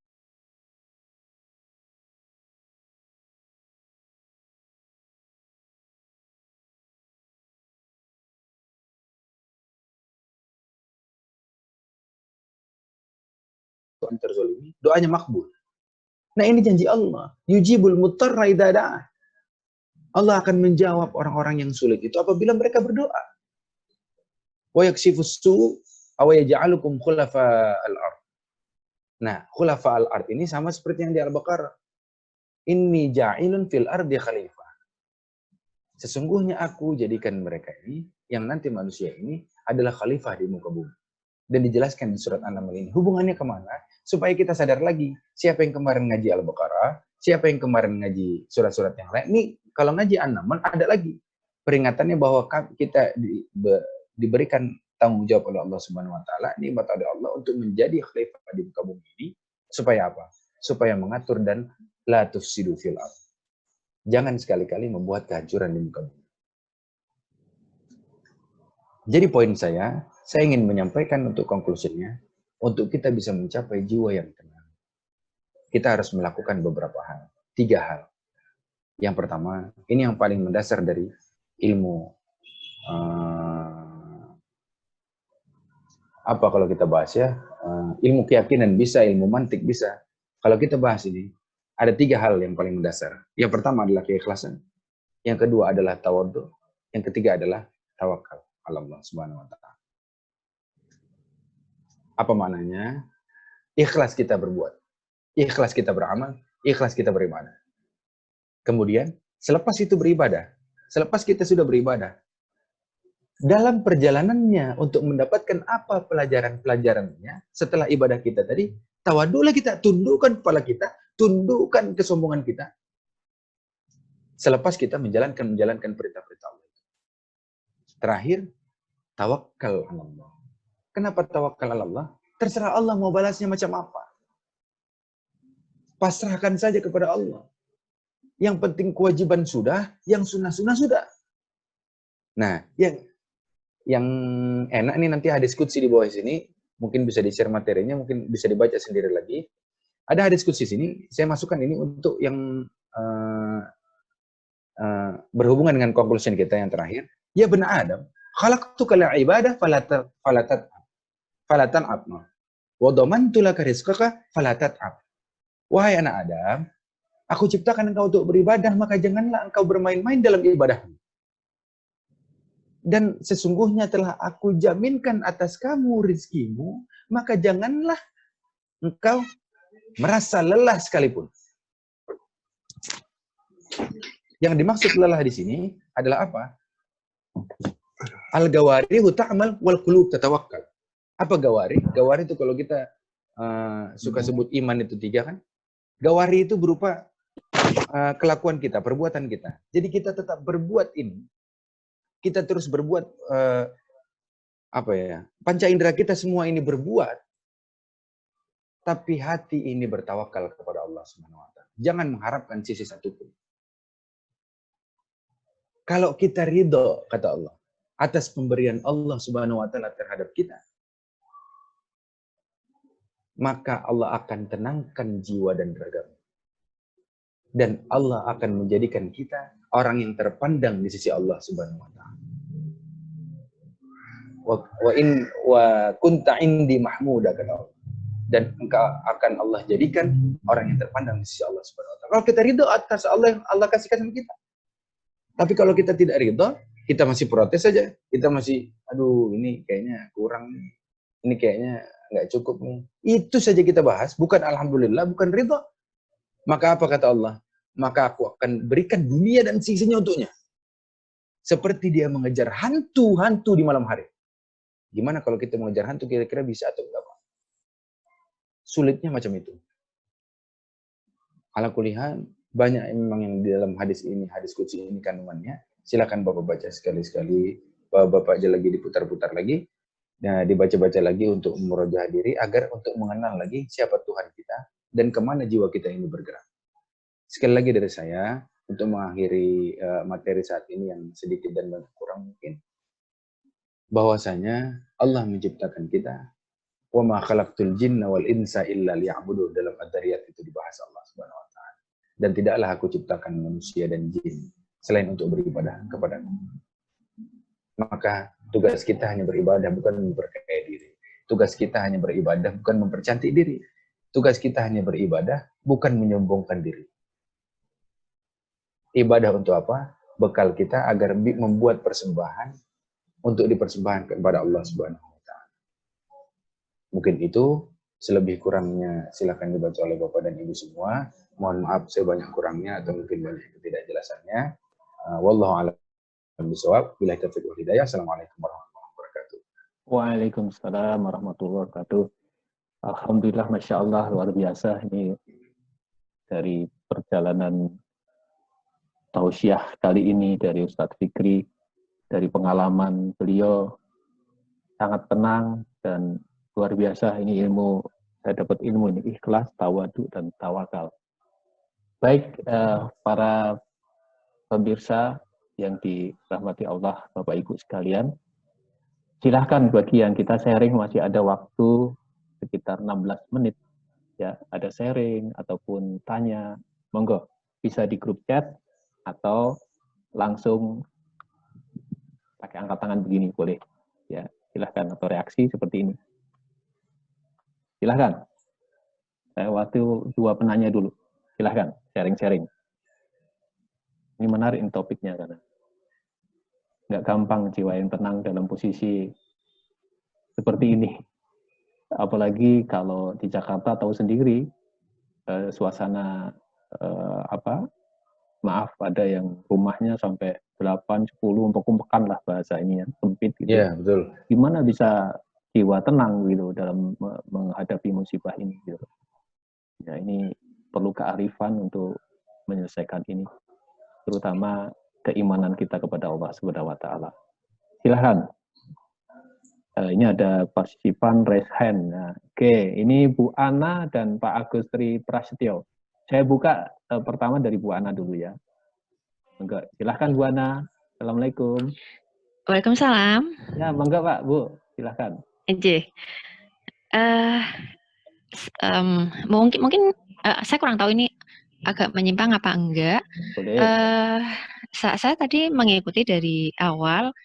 yang terzolimi, doanya makbul. Nah ini janji Allah. Yujibul muttarra idza da'ah. Allah akan menjawab orang-orang yang sulit itu apabila mereka berdoa. Wa yakshifus su' aw yaj'alukum khulafa'al ard. Nah, khulafa'al ard ini sama seperti yang di Al-Baqarah. Inni ja'ilun fil ardi khalifah. Sesungguhnya aku jadikan mereka ini, yang nanti manusia ini, adalah khalifah di muka bumi. Dan dijelaskan di surat An-Naml ini. Hubungannya kemana? Supaya kita sadar lagi. Siapa yang kemarin ngaji Al-Baqarah, siapa yang kemarin ngaji surat-surat yang lain. Ini kalau ngaji An-Naml ada lagi. Peringatannya bahwa kita diberikan tanggung jawab oleh Allah Subhanahu wa taala, nikmat dari Allah untuk menjadi khalifah di muka bumi ini supaya apa? Supaya mengatur dan la tufsidu fil ardh. Jangan sekali-kali membuat kehancuran di muka bumi. Jadi poin saya ingin menyampaikan untuk konklusinya, untuk kita bisa mencapai jiwa yang tenang, kita harus melakukan beberapa hal. 3 hal. Yang pertama, ini yang paling mendasar dari ilmu apa kalau kita bahas ya, ilmu keyakinan bisa, ilmu mantik bisa. Kalau kita bahas ini, ada 3 hal yang paling mendasar. Yang pertama adalah keikhlasan, yang kedua adalah tawadhu, yang ketiga adalah tawakal Allah Subhanahu wa taala. Apa maknanya? Ikhlas kita berbuat, ikhlas kita beramal, ikhlas kita beribadah. Kemudian, selepas itu beribadah, selepas kita sudah beribadah, dalam perjalanannya untuk mendapatkan apa pelajaran-pelajarannya setelah ibadah kita tadi, tawadhulah kita, tundukkan kepala kita, tundukkan kesombongan kita. Selepas kita menjalankan perintah-perintah Allah. Terakhir, tawakal Allah. Kenapa tawakal Allah? Terserah Allah mau balasnya macam apa. Pasrahkan saja kepada Allah. Yang penting kewajiban sudah, yang sunnah-sunnah sudah. Nah, yang enak nih nanti hadis qudsi di bawah sini, mungkin bisa di-share materinya, mungkin bisa dibaca sendiri lagi. Ada hadis qudsi sini, saya masukkan ini untuk yang berhubungan dengan konklusi kita yang terakhir. Ya benar Adam, khalaqtuka li'ibadah falatan'ab. Wa dhamantu laka rizqaka falatat'ab. Wahai anak Adam, aku ciptakan engkau untuk beribadah, maka janganlah engkau bermain-main dalam ibadahmu. Dan sesungguhnya telah aku jaminkan atas kamu rizkimu, maka janganlah engkau merasa lelah sekalipun. Yang dimaksud lelah di sini adalah apa? Al-gawarihu ta'mal wal qulub tatawakkal. Apa gawari? Gawari itu kalau kita suka sebut iman itu 3 kan? Gawari itu berupa kelakuan kita, perbuatan kita. Jadi kita tetap berbuat ini. Kita terus berbuat panca indera kita semua ini berbuat, tapi hati ini bertawakal kepada Allah Subhanahu wa taala. Jangan mengharapkan sisi satupun. Kalau kita ridho, kata Allah, atas pemberian Allah Subhanahu wa taala terhadap kita, maka Allah akan tenangkan jiwa dan ragamu. Dan Allah akan menjadikan kita orang yang terpandang di sisi Allah Subhanahu wa taala. Wa kunta indi mahmuda, kata Allah. Dan engkau akan Allah jadikan orang yang terpandang di sisi Allah Subhanahu wa taala. Kalau kita ridho atas Allah yang Allah kasihkan sama kita. Tapi kalau kita tidak ridho, kita masih protes saja. Kita masih, aduh ini kayaknya kurang nih. Ini kayaknya nggak cukup nih. Itu saja kita bahas, bukan alhamdulillah, bukan ridho. Maka apa kata Allah? Maka aku akan berikan dunia dan sisinya untuknya. Seperti dia mengejar hantu-hantu di malam hari. Gimana kalau kita mengejar hantu, kira-kira bisa atau enggak? Sulitnya macam itu. Ala kulihan, banyak memang yang di dalam hadis ini, hadis qudsi ini kandungannya. Silakan Bapak baca sekali-sekali, Bapak aja lagi diputar-putar lagi, nah, dibaca-baca lagi untuk memurojaah diri, agar untuk mengenal lagi siapa Tuhan kita, dan kemana jiwa kita ini bergerak. Sekali lagi dari saya, untuk mengakhiri materi saat ini yang sedikit dan banyak kurang mungkin, bahwasanya Allah menciptakan kita, wa ma khalaqtul jinna wal insa illa liya'budun, dalam Ad-Dariyat itu dibahas Allah Subhanahu wa taala. Dan tidaklah aku ciptakan manusia dan jin selain untuk beribadah kepadaku. Maka tugas kita hanya beribadah, bukan memperkaya diri. Tugas kita hanya beribadah, bukan mempercantik diri. Tugas kita hanya beribadah, bukan menyombongkan diri. Ibadah untuk apa? Bekal kita agar membuat persembahan untuk dipersembahkan kepada Allah Subhanahu wa taala. Mungkin itu, selebih kurangnya silakan dibaca oleh Bapak dan Ibu semua. Mohon maaf sebanyak kurangnya atau mungkin banyak ketidakjelasannya. Wallahu a'lam bishawab. Billahi taufiq wal hidayah. Assalamualaikum warahmatullahi wabarakatuh. Waalaikumsalam warahmatullahi wabarakatuh. Alhamdulillah, Masya Allah, luar biasa ini dari perjalanan tausiah kali ini dari Ustadz Fikri, dari pengalaman beliau sangat tenang dan luar biasa. Ini ilmu, saya dapat ilmu ini, ikhlas, tawadu, dan tawakal. Baik, para pemirsa yang dirahmati Allah, Bapak Ibu sekalian, silahkan bagi yang kita sharing masih ada waktu sekitar 16 menit. Ya, ada sharing ataupun tanya, monggo bisa di grup chat atau langsung pakai angkat tangan begini boleh. Ya, silahkan, atau reaksi seperti ini. Silahkan. Saya waktu dua penanya dulu. Silahkan, sharing-sharing. Ini menarik topiknya karena nggak gampang jiwa yang tenang dalam posisi seperti ini. Apalagi kalau di Jakarta tahu sendiri, suasana maaf, ada yang rumahnya sampai 8, 10, umpuk-umpukan lah bahasa ini, sempit gitu. Iya, betul. Gimana bisa jiwa tenang gitu dalam menghadapi musibah ini gitu. Ya, ini perlu kearifan untuk menyelesaikan ini, terutama keimanan kita kepada Allah Subhanahu wa taala. Silahkan. Ini ada partisipan raise hand. Nah, oke, ini Bu Ana dan Pak Agustri Prasetyo. Saya buka pertama dari Bu Ana dulu ya. Enggak, silahkan Bu Ana. Assalamualaikum. Waalaikumsalam. Ya, mangga Pak, Bu, silahkan. Mungkin saya kurang tahu ini agak menyimpang apa enggak. Saya tadi mengikuti dari awal,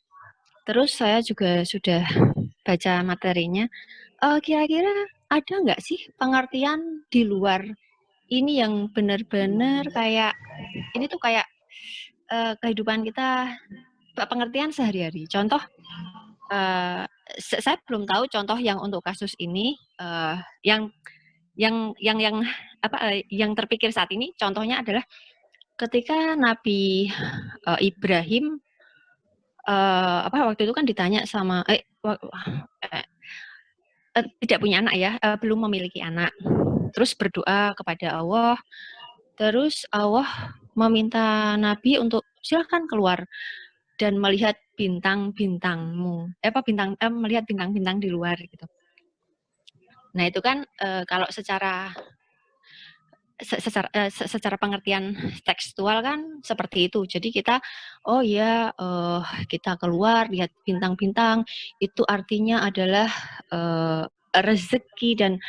terus saya juga sudah baca materinya. Kira-kira ada nggak sih pengertian di luar ini yang benar-benar kayak ini tuh kayak kehidupan kita, pengertian sehari-hari. Contoh, saya belum tahu contoh yang untuk kasus ini, yang terpikir saat ini contohnya adalah ketika Nabi Ibrahim waktu itu kan ditanya sama tidak punya anak ya, belum memiliki anak, terus berdoa kepada Allah, terus Allah meminta Nabi untuk silakan keluar dan melihat bintang-bintangmu, melihat bintang-bintang di luar gitu. Nah itu kan kalau secara pengertian tekstual kan seperti itu. Jadi kita, oh ya, kita keluar lihat bintang-bintang, itu artinya adalah rezeki dan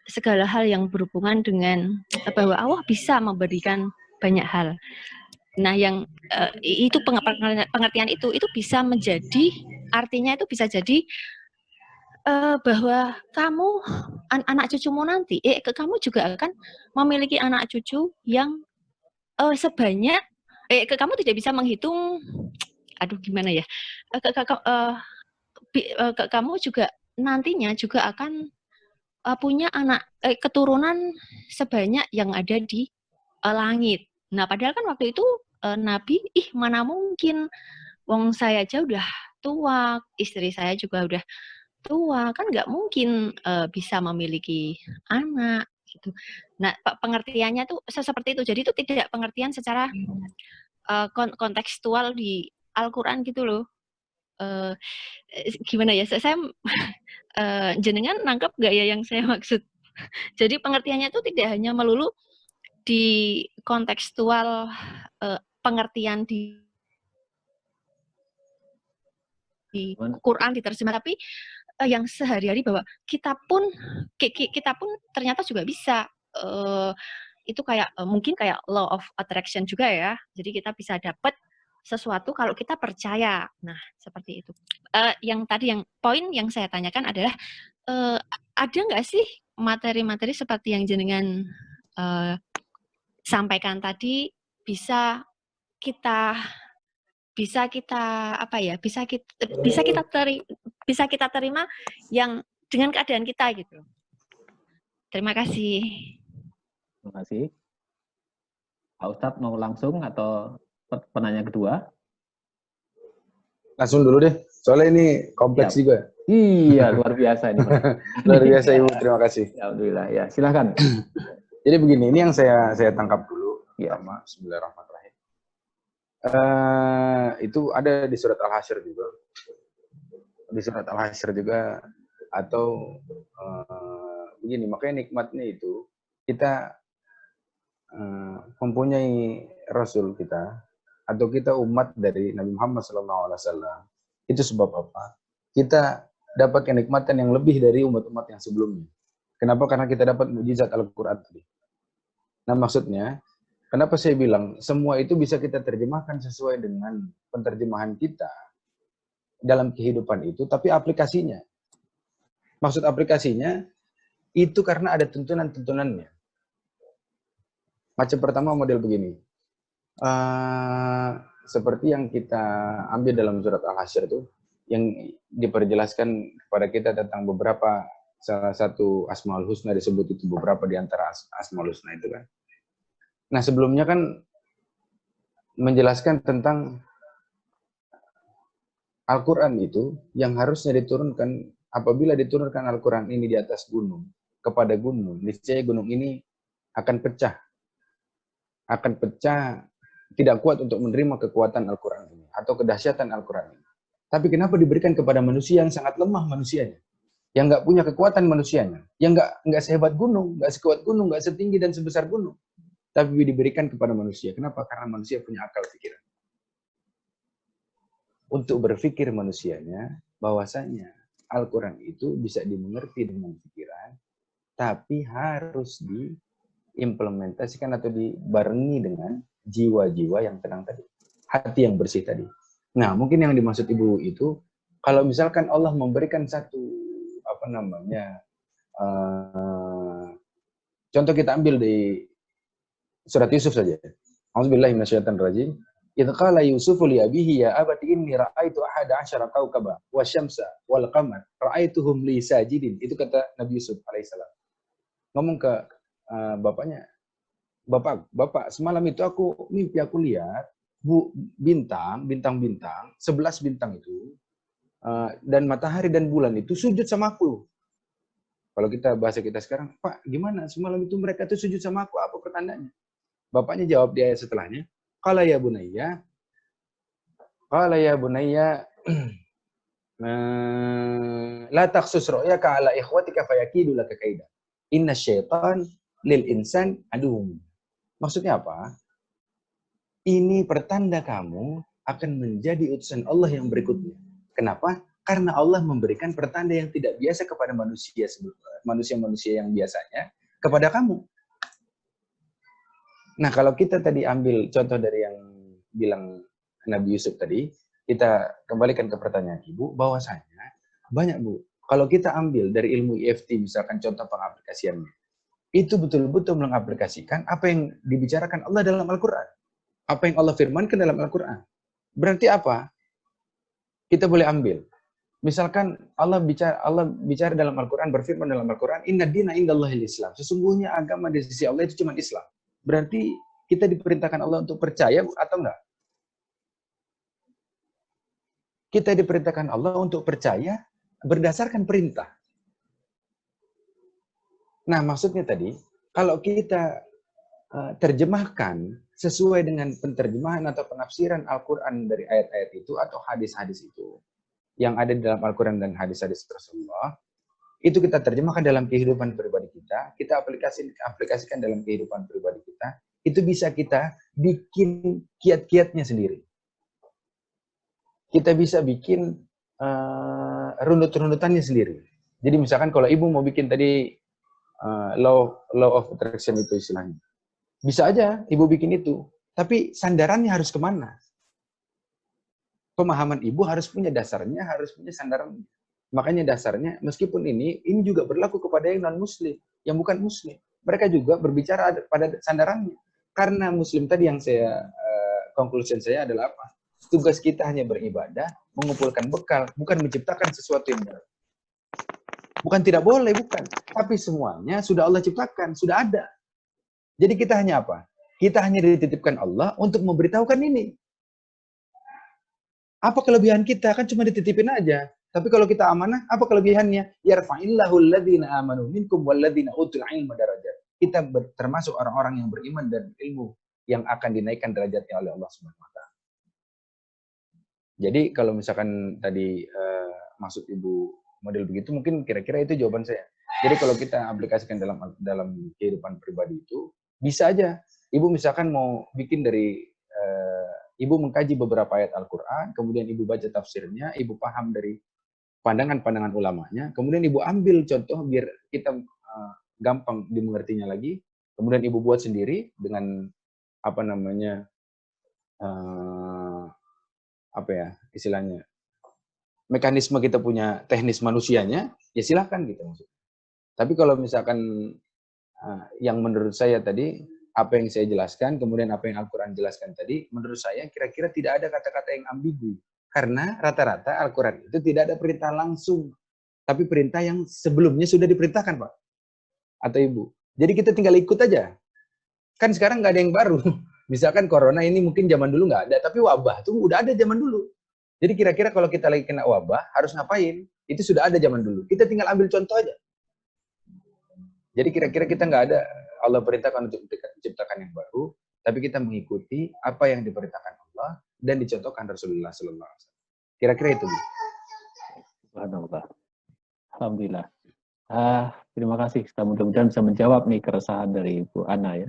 segala hal yang berhubungan dengan bahwa Allah bisa memberikan banyak hal. Nah, yang itu pengertian itu bisa menjadi, artinya itu bisa jadi bahwa kamu anak cucumu nanti, kamu juga akan memiliki anak cucu yang sebanyak, kamu tidak bisa menghitung, gimana ya, kamu juga nantinya juga akan punya anak keturunan sebanyak yang ada di langit. Nah, padahal kan waktu itu Nabi, mana mungkin, wong saya aja udah tua, istri saya juga udah tua, kan nggak mungkin bisa memiliki anak gitu. Nah, pengertiannya tuh seperti itu. Jadi itu tidak pengertian secara kontekstual di Al-Quran gitu loh. Gimana ya? Saya jenengan nangkep nggak ya yang saya maksud? Jadi pengertiannya itu tidak hanya melulu di kontekstual pengertian di Quran diterjemah, tapi yang sehari-hari bahwa kita pun ternyata juga bisa itu kayak mungkin kayak law of attraction juga ya. Jadi kita bisa dapat sesuatu kalau kita percaya. Nah, seperti itu. Yang tadi poin yang saya tanyakan adalah ada nggak sih materi-materi seperti yang jenengan sampaikan tadi bisa kita terima yang dengan keadaan kita gitu. Terima kasih. Terima kasih. Pak Ustadz mau langsung atau penanya kedua? Langsung dulu deh, soalnya ini kompleks juga. Iya, luar biasa ini. Luar biasa Ibu, terima kasih. Alhamdulillah, ya silakan. Jadi begini, ini yang saya tangkap dulu. Ya. Pertama, Bismillahirrahmanirrahim. Itu ada di surat Al-Hasyr juga. Di surat Al-Hasyr juga, atau begini, makanya nikmatnya itu kita mempunyai Rasul kita, atau kita umat dari Nabi Muhammad SAW. Itu sebab apa? Kita dapat kenikmatan yang lebih dari umat-umat yang sebelumnya. Kenapa? Karena kita dapat mujizat Al-Quran tadi. Nah maksudnya, kenapa saya bilang semua itu bisa kita terjemahkan sesuai dengan penterjemahan kita dalam kehidupan itu, tapi aplikasinya. Maksud aplikasinya, itu karena ada tuntunan-tuntunannya. Macam pertama model begini. Seperti yang kita ambil dalam surat Al-Hasyr itu, yang diperjelaskan kepada kita tentang beberapa, salah satu Asmaul Husna disebut itu beberapa di antara Asmaul Husna itu kan. Nah sebelumnya kan menjelaskan tentang Al-Quran itu yang harusnya diturunkan, apabila diturunkan Al-Quran ini di atas gunung, kepada gunung, niscaya gunung ini akan pecah. Akan pecah, tidak kuat untuk menerima kekuatan Al-Quran ini, atau kedahsyatan Al-Quran ini. Tapi kenapa diberikan kepada manusia yang sangat lemah manusianya? Yang nggak punya kekuatan manusianya, yang nggak sehebat gunung, nggak sekuat gunung, nggak setinggi dan sebesar gunung. Tapi diberikan kepada manusia. Kenapa? Karena manusia punya akal pikiran. Untuk berpikir manusianya, bahwasanya Al-Quran itu bisa dimengerti dengan pikiran, tapi harus diimplementasikan atau dibarengi dengan jiwa-jiwa yang tenang tadi. Hati yang bersih tadi. Nah, mungkin yang dimaksud Ibu itu, kalau misalkan Allah memberikan satu, contoh kita ambil di surat Yusuf saja. A'udzubillahi minasyaitonirrajim. Idz qala Yusufu li abihi ya abati inni ra'aitu ahada asyara kawkaba wasyamsa wal qamar ra'aituhum li sajidin. Itu kata Nabi Yusuf alaihissalam. Ngomong ke bapaknya, Bapak, semalam itu aku lihat bintang-bintang, 11 bintang itu, dan matahari dan bulan itu sujud sama aku. Kalau kita bahasa kita sekarang, Pak, gimana? Semalam itu mereka tuh sujud sama aku, apa pertandanya? Bapaknya jawab di ayat setelahnya, Qala ya bunayya, la taqsus ru'yaka ala ikhwatika fayakidu laka kaida. Inna syaitan lil insan aduhum. Maksudnya apa? Ini pertanda kamu akan menjadi utusan Allah yang berikutnya. Kenapa? Karena Allah memberikan pertanda yang tidak biasa kepada manusia-manusia yang biasanya kepada kamu. Nah, kalau kita tadi ambil contoh dari yang bilang Nabi Yusuf tadi, kita kembalikan ke pertanyaan Ibu, bahwasanya banyak Bu, kalau kita ambil dari ilmu EFT, misalkan contoh pengaplikasiannya, itu betul-betul mengaplikasikan apa yang dibicarakan Allah dalam Al-Quran. Apa yang Allah firmankan dalam Al-Quran. Berarti apa? Kita boleh ambil. Misalkan Allah bicara dalam Al-Quran, berfirman dalam Al-Quran, Inna dina indallahil Islam. Sesungguhnya agama di sisi Allah itu cuma Islam. Berarti kita diperintahkan Allah untuk percaya atau enggak? Kita diperintahkan Allah untuk percaya berdasarkan perintah. Nah, maksudnya tadi, kalau kita terjemahkan sesuai dengan penterjemahan atau penafsiran Al-Quran dari ayat-ayat itu atau hadis-hadis itu yang ada di dalam Al-Quran dan hadis-hadis Rasulullah, itu kita terjemahkan dalam kehidupan pribadi kita aplikasikan dalam kehidupan pribadi kita, itu bisa kita bikin kiat-kiatnya sendiri. Kita bisa bikin runut-runutannya sendiri. Jadi misalkan kalau Ibu mau bikin tadi law of attraction itu istilahnya, bisa aja Ibu bikin itu, tapi sandarannya harus kemana? Pemahaman Ibu harus punya dasarnya, harus punya sandarannya. Makanya dasarnya, meskipun ini juga berlaku kepada yang non-muslim. yang bukan muslim. Mereka juga berbicara pada sandarannya. Karena muslim tadi yang saya conclusion saya adalah apa? Tugas kita hanya beribadah, mengumpulkan bekal, bukan menciptakan sesuatu yang baru. Bukan tidak boleh, bukan. Tapi semuanya sudah Allah ciptakan, sudah ada. Jadi kita hanya apa? Kita hanya dititipkan Allah untuk memberitahukan ini. Apa kelebihan kita? Kan cuma dititipin aja. Tapi kalau kita amanah, apa kelebihannya? Yarfa'illahu alladhina amanu minkum walladhina utul ilma darajat. Kita termasuk orang-orang yang beriman dan ilmu yang akan dinaikkan derajatnya oleh Allah Subhanahu wa taala. Jadi kalau misalkan tadi maksud Ibu model begitu, mungkin kira-kira itu jawaban saya. Jadi kalau kita aplikasikan dalam kehidupan pribadi itu, bisa aja. Ibu misalkan mau bikin dari Ibu mengkaji beberapa ayat Al-Quran, kemudian Ibu baca tafsirnya, Ibu paham dari pandangan-pandangan ulamanya, kemudian Ibu ambil contoh biar kita gampang dimengertinya lagi, kemudian Ibu buat sendiri dengan apa namanya, apa ya istilahnya, mekanisme kita punya teknis manusianya, ya silahkan gitu maksudnya. Tapi kalau misalkan yang menurut saya tadi, apa yang saya jelaskan, kemudian apa yang Al-Quran jelaskan tadi, menurut saya kira-kira tidak ada kata-kata yang ambigu. Karena rata-rata Al-Quran itu tidak ada perintah langsung, tapi perintah yang sebelumnya sudah diperintahkan, Pak. Atau Ibu. Jadi kita tinggal ikut aja. Kan sekarang nggak ada yang baru. Misalkan corona ini mungkin zaman dulu nggak ada, tapi wabah itu udah ada zaman dulu. Jadi kira-kira kalau kita lagi kena wabah, harus ngapain? Itu sudah ada zaman dulu. Kita tinggal ambil contoh aja. Jadi kira-kira kita nggak ada, Allah perintahkan untuk menciptakan yang baru, tapi kita mengikuti apa yang diperintahkan Allah dan dicontohkan Rasulullah SAW. Kira-kira itu. Subhanallah. Alhamdulillah. Terima kasih. Mudah-mudahan bisa menjawab nih keresahan dari Bu Ana ya.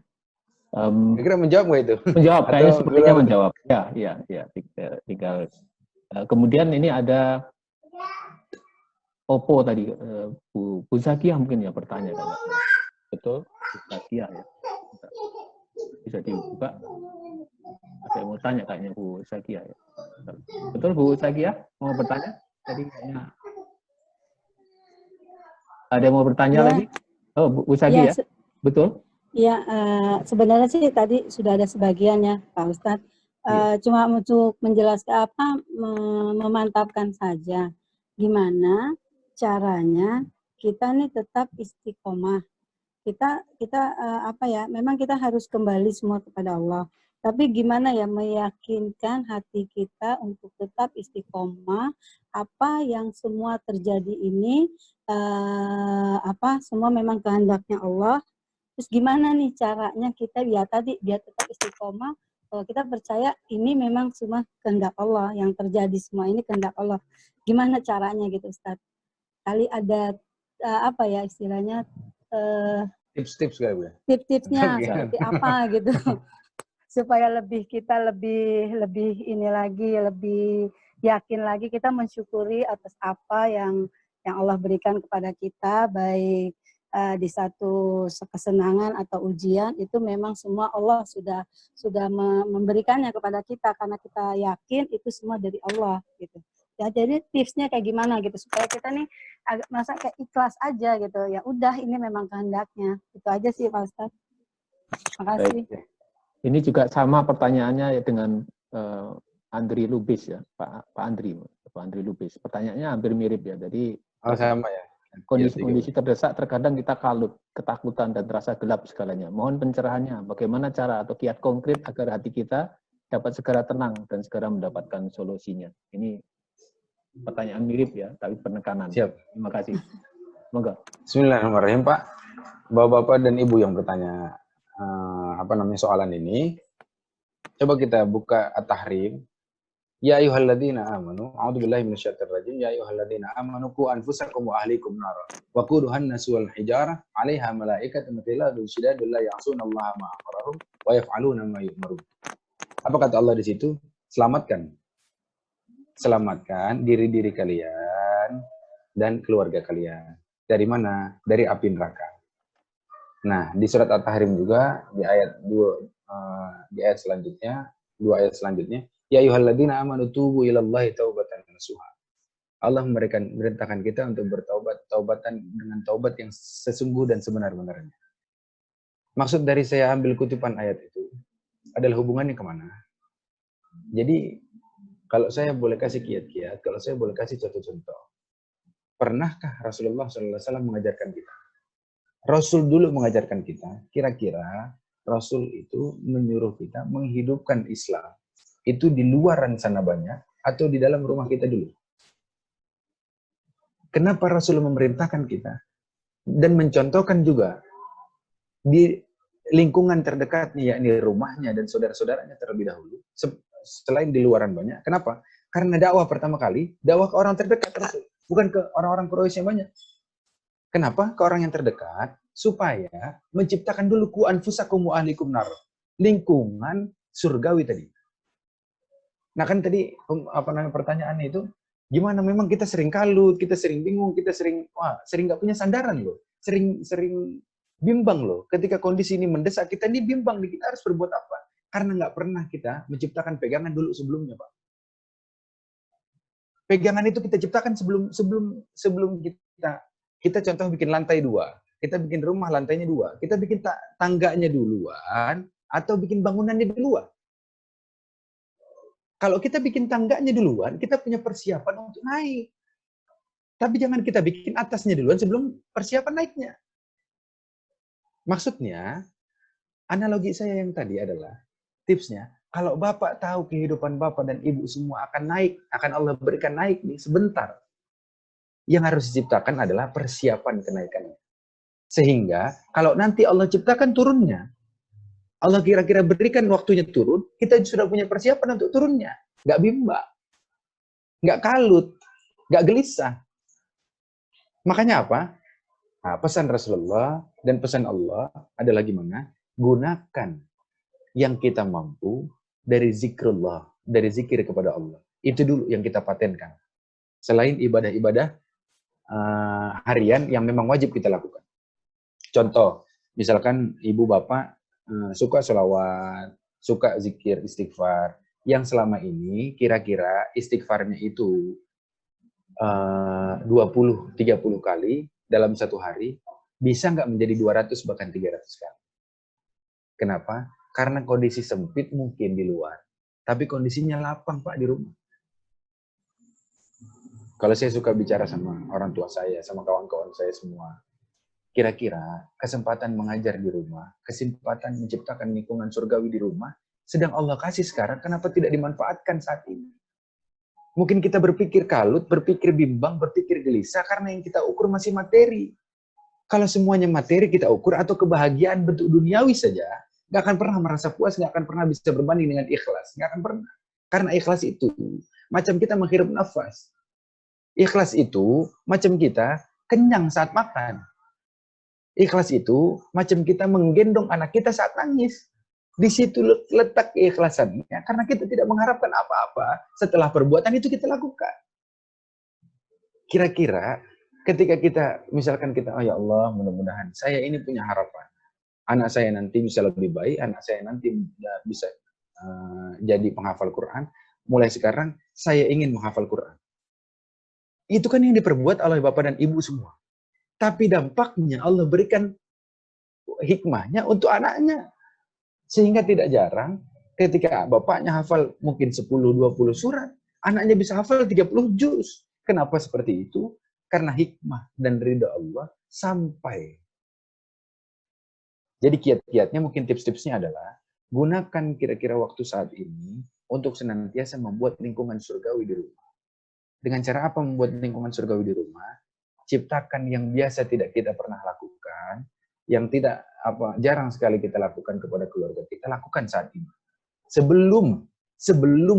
Kira-kira menjawab nggak itu? Menjawab, kayaknya sepertinya menjawab. Ya. Tinggal. Kemudian ini ada Oppo tadi, Bu Zakiah mungkin ya bertanya. Betul, Bu Zakiah ya. Bisa dibuka. Ada yang mau tanya kayaknya Bu Zakiah ya. Betul Bu Zakiah mau bertanya? Tadi kayaknya ada yang mau bertanya lagi? Oh Bu Zakiah, ya? Betul? Ya, sebenarnya sih tadi sudah ada sebagiannya Pak Ustadz. Cuma untuk menjelaskan memantapkan saja gimana caranya kita nih tetap istiqomah. Kita apa ya? Memang kita harus kembali semua kepada Allah. Tapi gimana ya meyakinkan hati kita untuk tetap istiqomah, apa yang semua terjadi ini semua memang kehendaknya Allah. Terus gimana nih caranya kita biar tetap istiqomah, kita percaya ini memang semua kehendak Allah, yang terjadi semua ini kehendak Allah. Gimana caranya gitu Ustaz? Kali ada istilahnya tips-tips kali ya. Tips-tipsnya seperti apa gitu. Supaya kita lebih ini lagi, lebih yakin lagi kita mensyukuri atas apa yang Allah berikan kepada kita, baik di satu kesenangan atau ujian, itu memang semua Allah sudah memberikannya kepada kita karena kita yakin itu semua dari Allah gitu. Ya, jadi tipsnya kayak gimana gitu supaya kita nih agak merasa kayak ikhlas aja gitu. Ya udah ini memang kehendaknya. Itu aja sih Pak Ustadz. Terima kasih. Baik. Ini juga sama pertanyaannya dengan Andri Lubis ya, Pak Andri Lubis. Pertanyaannya hampir mirip ya. Jadi sama ya. Kondisi-kondisi terdesak terkadang kita kalut, ketakutan dan terasa gelap segalanya. Mohon pencerahannya, bagaimana cara atau kiat konkret agar hati kita dapat segera tenang dan segera mendapatkan solusinya. Ini pertanyaan mirip ya, tapi penekanan. Siap. Terima kasih. Semoga. Bismillahirrahmanirrahim Pak. Bapak-bapak dan Ibu yang bertanya soalan ini, coba kita buka At-Tahrim. Ya ayyuhalladzina amanu, a'udzubillahi minasyaitonir rajim. Ya ayyuhalladzina amanu qu anfusakum wa ahlikum nar. Wa quduhan nasu wal hijarah 'alaiha malaikatun ghiladun syidadun la ya'sunallaha ma amarahum wa yaf'aluna ma yu'marun. Apa kata Allah di situ? Selamatkan diri-diri kalian dan keluarga kalian. Dari mana? Dari api neraka. Nah, di surat At-Tahrim juga di ayat 2 dua ayat selanjutnya, ya ayyuhalladzina amanu tubu ilallahi taubatan nasuha. Allah merintahkan kita untuk bertaubat bertaubatan dengan taubat yang sesungguh dan sebenar-benarnya. Maksud dari saya ambil kutipan ayat itu adalah hubungannya kemana? Jadi kalau saya boleh kasih kiat-kiat, kalau saya boleh kasih contoh-contoh, pernahkah Rasulullah SAW mengajarkan kita? Rasul dulu mengajarkan kita, kira-kira Rasul itu menyuruh kita menghidupkan Islam. Itu di luaran sana banyak atau di dalam rumah kita dulu? Kenapa Rasul memerintahkan kita? Dan mencontohkan juga di lingkungan terdekatnya, yakni rumahnya dan saudara-saudaranya terlebih dahulu, selain di luaran banyak. Kenapa? Karena dakwah pertama kali, dakwah ke orang terdekat Rasul, bukan ke orang-orang Quraisy yang banyak. Kenapa? Ke orang yang terdekat, supaya menciptakan dulu ku anfusakum wa ahlikum nar, lingkungan surgawi tadi. Nah kan tadi pertanyaannya itu, gimana? Memang kita sering kalut, kita sering bingung, kita sering nggak punya sandaran loh, sering bimbang loh. Ketika kondisi ini mendesak, kita ini bimbang, kita harus berbuat apa? Karena nggak pernah kita menciptakan pegangan dulu sebelumnya, Pak. Pegangan itu kita ciptakan sebelum kita contoh bikin lantai 2, kita bikin rumah lantainya 2, kita bikin tangganya duluan atau bikin bangunannya duluan. Kalau kita bikin tangganya duluan, kita punya persiapan untuk naik. Tapi jangan kita bikin atasnya duluan sebelum persiapan naiknya. Maksudnya, analogi saya yang tadi adalah, tipsnya, kalau Bapak tahu kehidupan Bapak dan Ibu semua akan naik, akan Allah berikan naik nih sebentar, yang harus diciptakan adalah persiapan kenaikannya. Sehingga, kalau nanti Allah ciptakan turunnya, Allah kira-kira berikan waktunya turun, kita sudah punya persiapan untuk turunnya. Nggak bimbang, nggak kalut, nggak gelisah. Makanya apa? Nah, pesan Rasulullah dan pesan Allah adalah gimana? Gunakan yang kita mampu dari zikrullah, dari zikir kepada Allah. Itu dulu yang kita patenkan. Selain ibadah-ibadah harian yang memang wajib kita lakukan. Contoh, misalkan ibu bapak suka sholawat, suka zikir istighfar, yang selama ini kira-kira istighfarnya itu 20-30 kali dalam satu hari, bisa nggak menjadi 200 bahkan 300 kali. Kenapa? Karena kondisi sempit mungkin di luar, tapi kondisinya lapang Pak di rumah. Kalau saya suka bicara sama orang tua saya, sama kawan-kawan saya semua, kira-kira kesempatan mengajar di rumah, kesempatan menciptakan lingkungan surgawi di rumah, sedang Allah kasih sekarang, kenapa tidak dimanfaatkan saat ini? Mungkin kita berpikir kalut, berpikir bimbang, berpikir gelisah, karena yang kita ukur masih materi. Kalau semuanya materi kita ukur, atau kebahagiaan bentuk duniawi saja, nggak akan pernah merasa puas, nggak akan pernah bisa berbanding dengan ikhlas. Nggak akan pernah. Karena ikhlas itu, macam kita menghirup nafas. Ikhlas itu, macam kita kenyang saat makan. Ikhlas itu, macam kita menggendong anak kita saat nangis. Di situ letak keikhlasannya, karena kita tidak mengharapkan apa-apa, setelah perbuatan itu kita lakukan. Kira-kira, ketika kita, misalkan kita, oh ya Allah, mudah-mudahan saya ini punya harapan. Anak saya nanti bisa lebih baik, anak saya nanti bisa jadi penghafal Quran. Mulai sekarang, saya ingin menghafal Quran. Itu kan yang diperbuat oleh Bapak dan Ibu semua. Tapi dampaknya Allah berikan hikmahnya untuk anaknya. Sehingga tidak jarang ketika bapaknya hafal mungkin 10-20 surat, anaknya bisa hafal 30 juz. Kenapa seperti itu? Karena hikmah dan ridha Allah sampai. Jadi kiat-kiatnya mungkin tips-tipsnya adalah gunakan kira-kira waktu saat ini untuk senantiasa membuat lingkungan surgawi di rumah. Dengan cara apa membuat lingkungan surgawi di rumah? Ciptakan yang biasa tidak kita pernah lakukan, yang tidak jarang sekali kita lakukan kepada keluarga kita, lakukan saat ini. Sebelum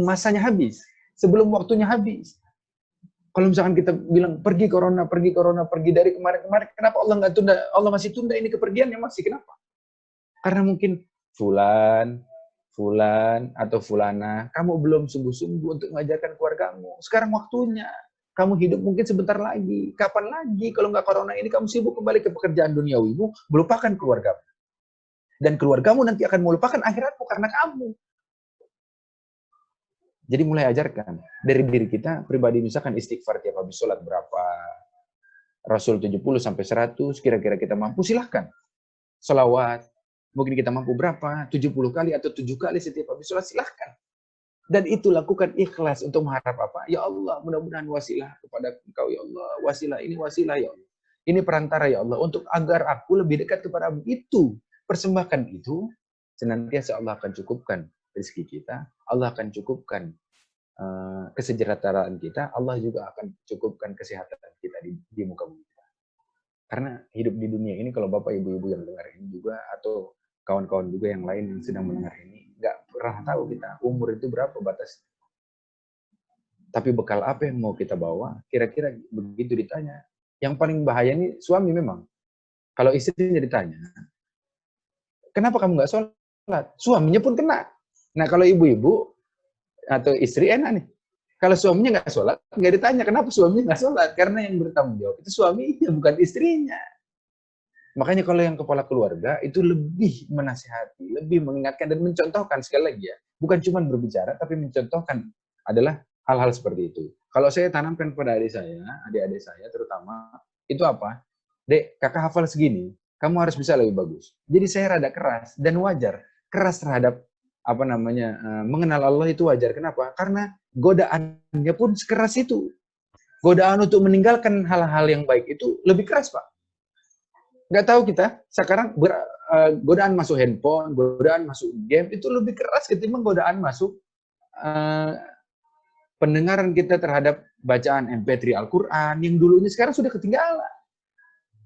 masanya habis, sebelum waktunya habis. Kalau misalkan kita bilang pergi corona, pergi dari kemarin-kemarin, kenapa Allah nggak tunda? Allah masih tunda ini kepergiannya masih, kenapa? Karena mungkin fulan atau fulana, kamu belum sungguh-sungguh untuk mengajarkan keluargamu. Sekarang waktunya. Kamu hidup mungkin sebentar lagi. Kapan lagi? Kalau nggak corona ini, kamu sibuk kembali ke pekerjaan duniawimu, melupakan keluargamu. Dan keluargamu nanti akan melupakan akhiratmu karena kamu. Jadi mulai ajarkan. Dari diri kita pribadi, misalkan istighfar tiap habis sholat berapa. Rasul 70 sampai 100, kira-kira kita mampu, silahkan. Selawat, mungkin kita mampu berapa? 70 kali atau 7 kali setiap habis sholat, silahkan. Dan itu lakukan ikhlas untuk mengharap apa? Ya Allah, mudah-mudahan wasilah kepada Engkau, ya Allah. Wasilah ini wasilah, ya Allah. Ini perantara, ya Allah, untuk agar aku lebih dekat kepada itu. Persembahkan itu, senantiasa Allah akan cukupkan rezeki kita. Allah akan cukupkan kesejahteraan kita. Allah juga akan cukupkan kesehatan kita di muka bumi. Karena hidup di dunia ini, kalau Bapak Ibu-Ibu yang dengar ini juga, atau kawan-kawan juga yang lain yang sedang mendengar ini, nggak pernah tahu kita umur itu berapa batas. Tapi bekal apa yang mau kita bawa? Kira-kira begitu ditanya. Yang paling bahaya ini suami memang. Kalau istrinya ditanya, kenapa kamu nggak sholat? Suaminya pun kena. Nah kalau ibu-ibu atau istri enak nih. Kalau suaminya nggak sholat, nggak ditanya kenapa suaminya nggak sholat. Karena yang bertanggung jawab itu suaminya, bukan istrinya. Makanya kalau yang kepala keluarga itu lebih menasihati, lebih mengingatkan dan mencontohkan, sekali lagi ya. Bukan cuma berbicara, tapi mencontohkan adalah hal-hal seperti itu. Kalau saya tanamkan pada adik-adik saya terutama, itu apa? Dek, kakak hafal segini, kamu harus bisa lebih bagus. Jadi saya rada keras, dan wajar. Keras terhadap mengenal Allah itu wajar. Kenapa? Karena godaannya pun sekeras itu. Godaan untuk meninggalkan hal-hal yang baik itu lebih keras, Pak. Nggak tahu kita, sekarang godaan masuk handphone, godaan masuk game, itu lebih keras ketimbang godaan masuk pendengaran kita terhadap bacaan MP3 Al-Quran, yang dulunya sekarang sudah ketinggalan.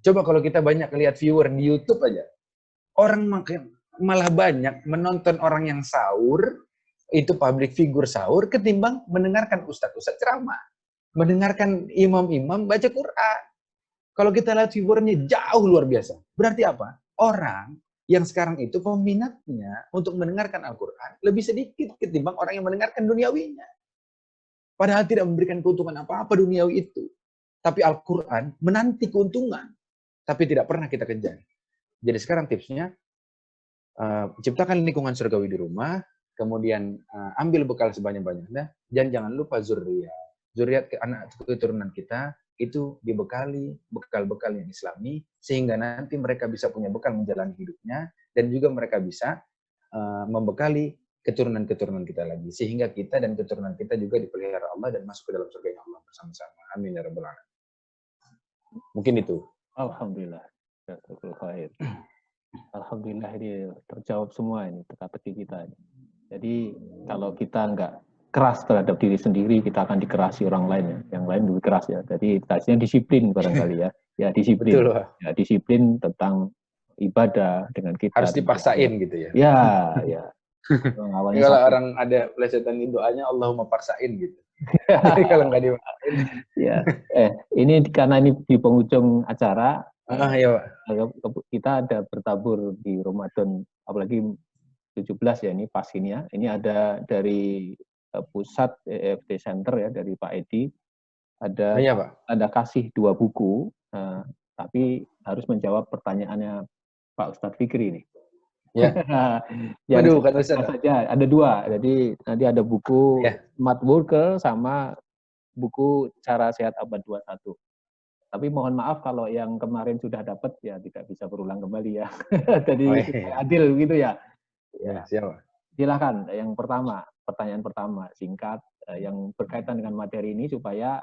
Coba kalau kita banyak lihat viewer di YouTube aja, orang malah banyak menonton orang yang sahur, itu public figure sahur, ketimbang mendengarkan ustadz-ustadz ceramah, mendengarkan imam-imam baca Quran. Kalau kita lihat viewernya jauh luar biasa. Berarti apa? Orang yang sekarang itu peminatnya untuk mendengarkan Al-Quran lebih sedikit ketimbang orang yang mendengarkan duniawinya. Padahal tidak memberikan keuntungan apa-apa duniawi itu. Tapi Al-Quran menanti keuntungan. Tapi tidak pernah kita kejar. Jadi sekarang tipsnya, ciptakan lingkungan surgawi di rumah, kemudian ambil bekal sebanyak-banyaknya, dan jangan lupa zuriat. Zuriat anak keturunan kita, itu dibekali bekal-bekal yang islami, sehingga nanti mereka bisa punya bekal menjalani hidupnya, dan juga mereka bisa membekali keturunan-keturunan kita lagi, sehingga kita dan keturunan kita juga dipelihara Allah dan masuk ke dalam surga Allah bersama-sama. Amin ya rabbal alamin. Mungkin itu. Alhamdulillah. Alhamdulillah ini terjawab semua ini teka-teki kita. Jadi kalau kita nggak keras terhadap diri sendiri, kita akan dikerasi orang lain ya. Yang lain lebih keras ya. Jadi tasnya disiplin barangkali ya. Ya disiplin. Betul, Pak. Ya disiplin tentang ibadah dengan kita. Harus dipaksain gitu ya. Ya, ya. Kalau orang ada plesetan di doanya, Allahumma paksain gitu. Kalau nggak dipaksain. Ya. Ini karena ini di penghujung acara. Ya, Pak. Kita ada bertabur di Ramadan, apalagi 17 ya, ini pas ini ya. Ini ada dari pusat EFT Center ya, dari Pak Edi. Ada ya, Pak. Anda kasih 2 buku, tapi harus menjawab pertanyaannya Pak Ustadz Fikri ini. Ya. Waduh, kan saja ada 2. Jadi nanti ada buku Smart Worker sama buku Cara Sehat Abad 21. Tapi mohon maaf kalau yang kemarin sudah dapat ya tidak bisa berulang kembali ya. Jadi adil gitu ya. Ya, siapa? Silakan. Yang pertama, pertanyaan pertama singkat yang berkaitan dengan materi ini supaya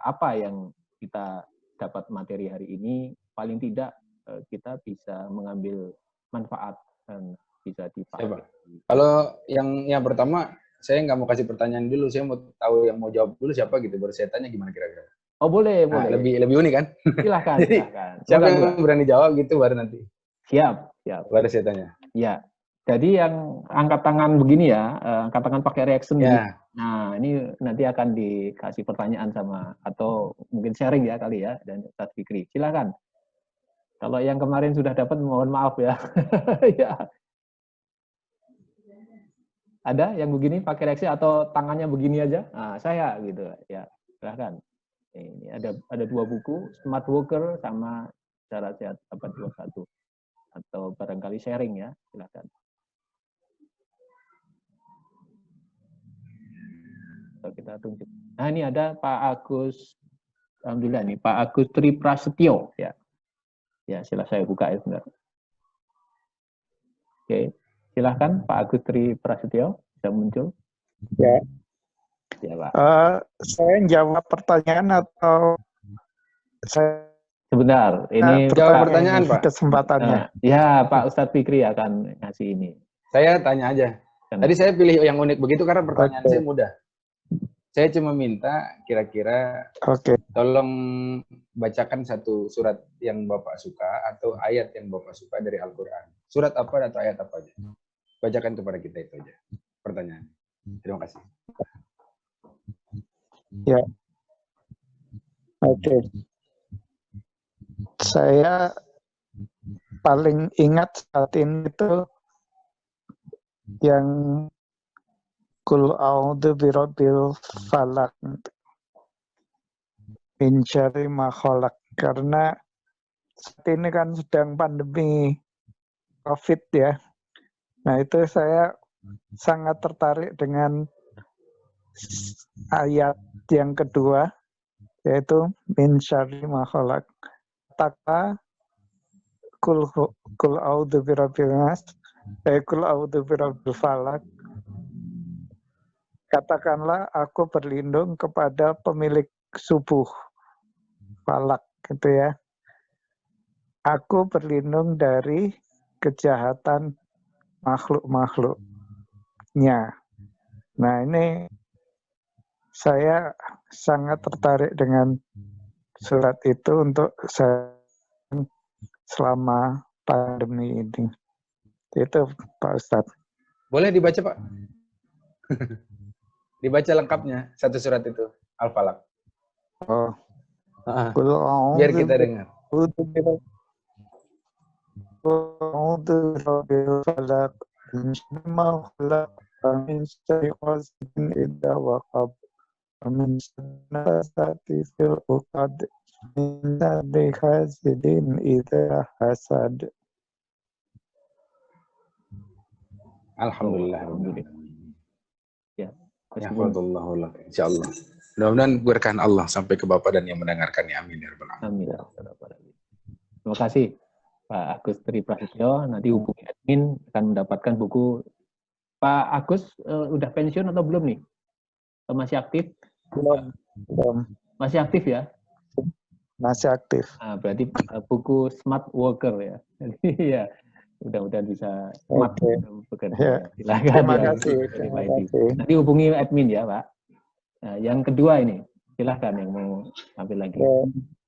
apa yang kita dapat materi hari ini paling tidak kita bisa mengambil manfaat dan bisa dipakai. Kalau yang pertama, saya nggak mau kasih pertanyaan dulu, saya mau tahu yang mau jawab dulu siapa gitu, baru saya tanya gimana kira-kira. Oh boleh, nah, boleh. Lebih unik kan? Silahkan, Jadi, silahkan. Siapa yang berani jawab gitu baru nanti. Siap. Baru saya tanya. Ya. Jadi yang angkat tangan begini ya, angkat tangan pakai reaction begini. Nah, ini nanti akan dikasih pertanyaan sama atau mungkin sharing ya kali ya dan Ustadz Fikri. Silakan. Kalau yang kemarin sudah dapat mohon maaf ya. Ya. Ada yang begini pakai reaksi atau tangannya begini aja? Nah, saya gitu ya. Silakan. Ini ada 2 buku, Smart Worker sama Cara Sehat Abad 21. Atau barangkali sharing ya, silakan. Kita tunjuk. Nah, ini ada Pak Agus Alhamdulillah nih Pak Agus Tri Prasetyo ya. Ya, silahkan saya buka ya sebentar. Oke, silahkan Pak Agus Tri Prasetyo bisa muncul. Ya. Ya Pak. Saya jawab pertanyaan atau saya Sebentar, ini jawab pertanyaan Pak. Kesempatannya. Ya Pak Ustadz Fikri akan ngasih ini. Saya tanya aja. Tadi saya pilih yang unik begitu karena pertanyaan saya mudah. Saya cuma minta kira-kira tolong bacakan satu surat yang Bapak suka atau ayat yang Bapak suka dari Al-Quran. Surat apa atau ayat apa aja. Bacakan kepada kita itu aja. Pertanyaan. Terima kasih. Ya. Oke. Saya paling ingat saat ini itu yang Qul a'udzu birabbil falaq min syarri ma khalaq, karena saat ini kan sedang pandemi COVID ya. Nah, itu saya sangat tertarik dengan ayat yang kedua, yaitu min syarri ma khalaq. Kata Qul a'udzu birabbil nas, Qul a'udzu birabbil falaq. Katakanlah aku berlindung kepada pemilik subuh, falak gitu ya. Aku berlindung dari kejahatan makhluk-makhluknya. Nah, ini saya sangat tertarik dengan surat itu untuk saya selama pandemi ini. Itu Pak Ustadz. Boleh dibaca Pak? Dibaca lengkapnya satu surat itu, Al-Falaq. Oh. Biar kita dengar. Alhamdulillah. Ya. Yahfadullahu lak, insyaallah. Mudah-mudahan berkah Allah sampai ke Bapak dan yang mendengarkannya. Amin ya rabbal alamin. Amin. Terima kasih Pak Agus Tri Prasetyo. Nanti hubungi admin akan mendapatkan buku. Pak Agus udah pensiun atau belum nih? Masih aktif? Belum. Masih aktif ya? Masih aktif. Nah, berarti buku Smart Worker ya. Jadi ya mudah-mudahan bisa smart bekerja. Ya. Silakan. Terima ya. kasih. Terima kasih. Nanti hubungi admin ya Pak. Nah, yang kedua ini, silahkan yang mau tampil lagi.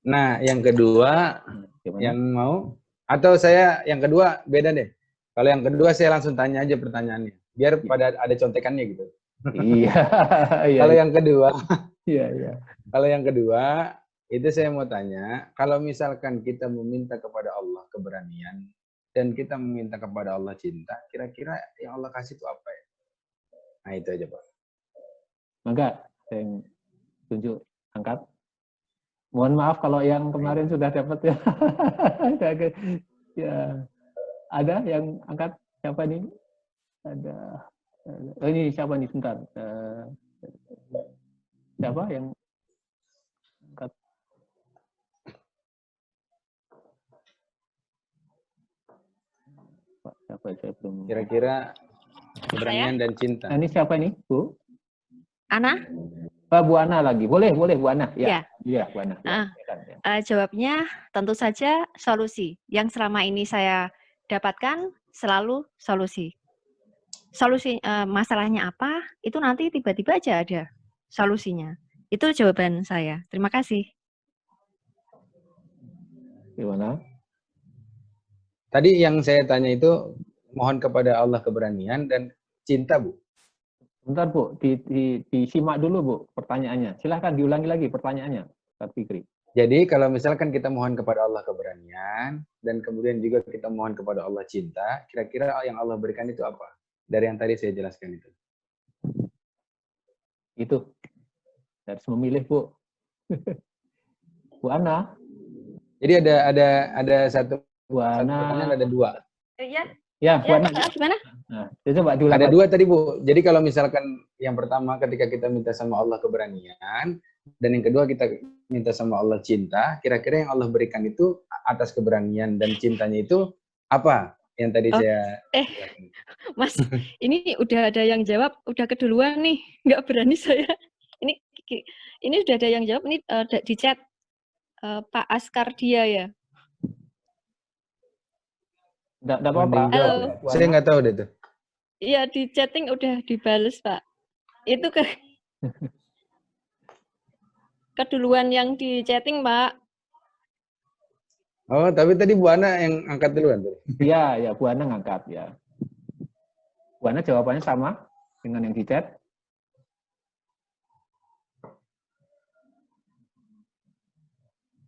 Nah, yang kedua, yang mau, atau saya yang kedua beda deh. Kalau yang kedua saya langsung tanya aja pertanyaannya, biar pada ada contekannya gitu. Iya. Kalau yang kedua, iya. Kalau yang kedua, itu saya mau tanya, kalau misalkan kita meminta kepada Allah keberanian dan kita meminta kepada Allah cinta, kira-kira yang Allah kasih itu apa ya? Nah, itu aja Pak. Maka saya tunjuk angkat. Mohon maaf kalau yang kemarin sudah dapat ya. Ya. Ada yang angkat? Siapa nih? Ada. Oh, ini siapa nih? Sebentar. Siapa yang angkat? Pak, siapa? Saya belum. Kira-kira keberanian dan cinta. Nah, ini siapa nih, Bu? Ana? Pak Bu Ana lagi. Boleh Bu Ana. Ya. Iya, Bu Ana. Jawabnya tentu saja solusi. Yang selama ini saya dapatkan selalu solusi. Solusi masalahnya apa? Itu nanti tiba-tiba aja ada solusinya. Itu jawaban saya. Terima kasih. Gimana? Tadi yang saya tanya itu mohon kepada Allah keberanian dan cinta, Bu. Bentar, Bu. Disimak dulu, Bu, pertanyaannya. Silahkan diulangi lagi pertanyaannya, Ustaz Fikri. Jadi kalau misalkan kita mohon kepada Allah keberanian dan kemudian juga kita mohon kepada Allah cinta, kira-kira yang Allah berikan itu apa? Dari yang tadi saya jelaskan itu. Itu. Harus memilih, Bu. Bu Ana. Jadi ada satu Bu Ana. pertanyaan, ada dua. Iya. Ya, Bu Ana. Gimana? Nah, coba diulang. Ada dua tadi, Bu. Jadi kalau misalkan yang pertama ketika kita minta sama Allah keberanian, Dan yang kedua kita minta sama Allah cinta, kira-kira yang Allah berikan itu atas keberanian dan cintanya itu apa? Yang tadi saya Mas, ini udah ada yang jawab, udah keduluan nih, nggak berani saya. Ini udah ada yang jawab, ini di chat Pak Askar dia ya. Nggak apa-apa. Halo. Saya nggak tahu deh tuh. Iya, di chatting udah dibales, Pak. Itu keduluan yang di chatting, Pak. Oh, tapi tadi Bu Ana yang angkat duluan tuh. Iya, ya Bu Ana ngangkat ya. Bu Ana jawabannya sama dengan yang di chat.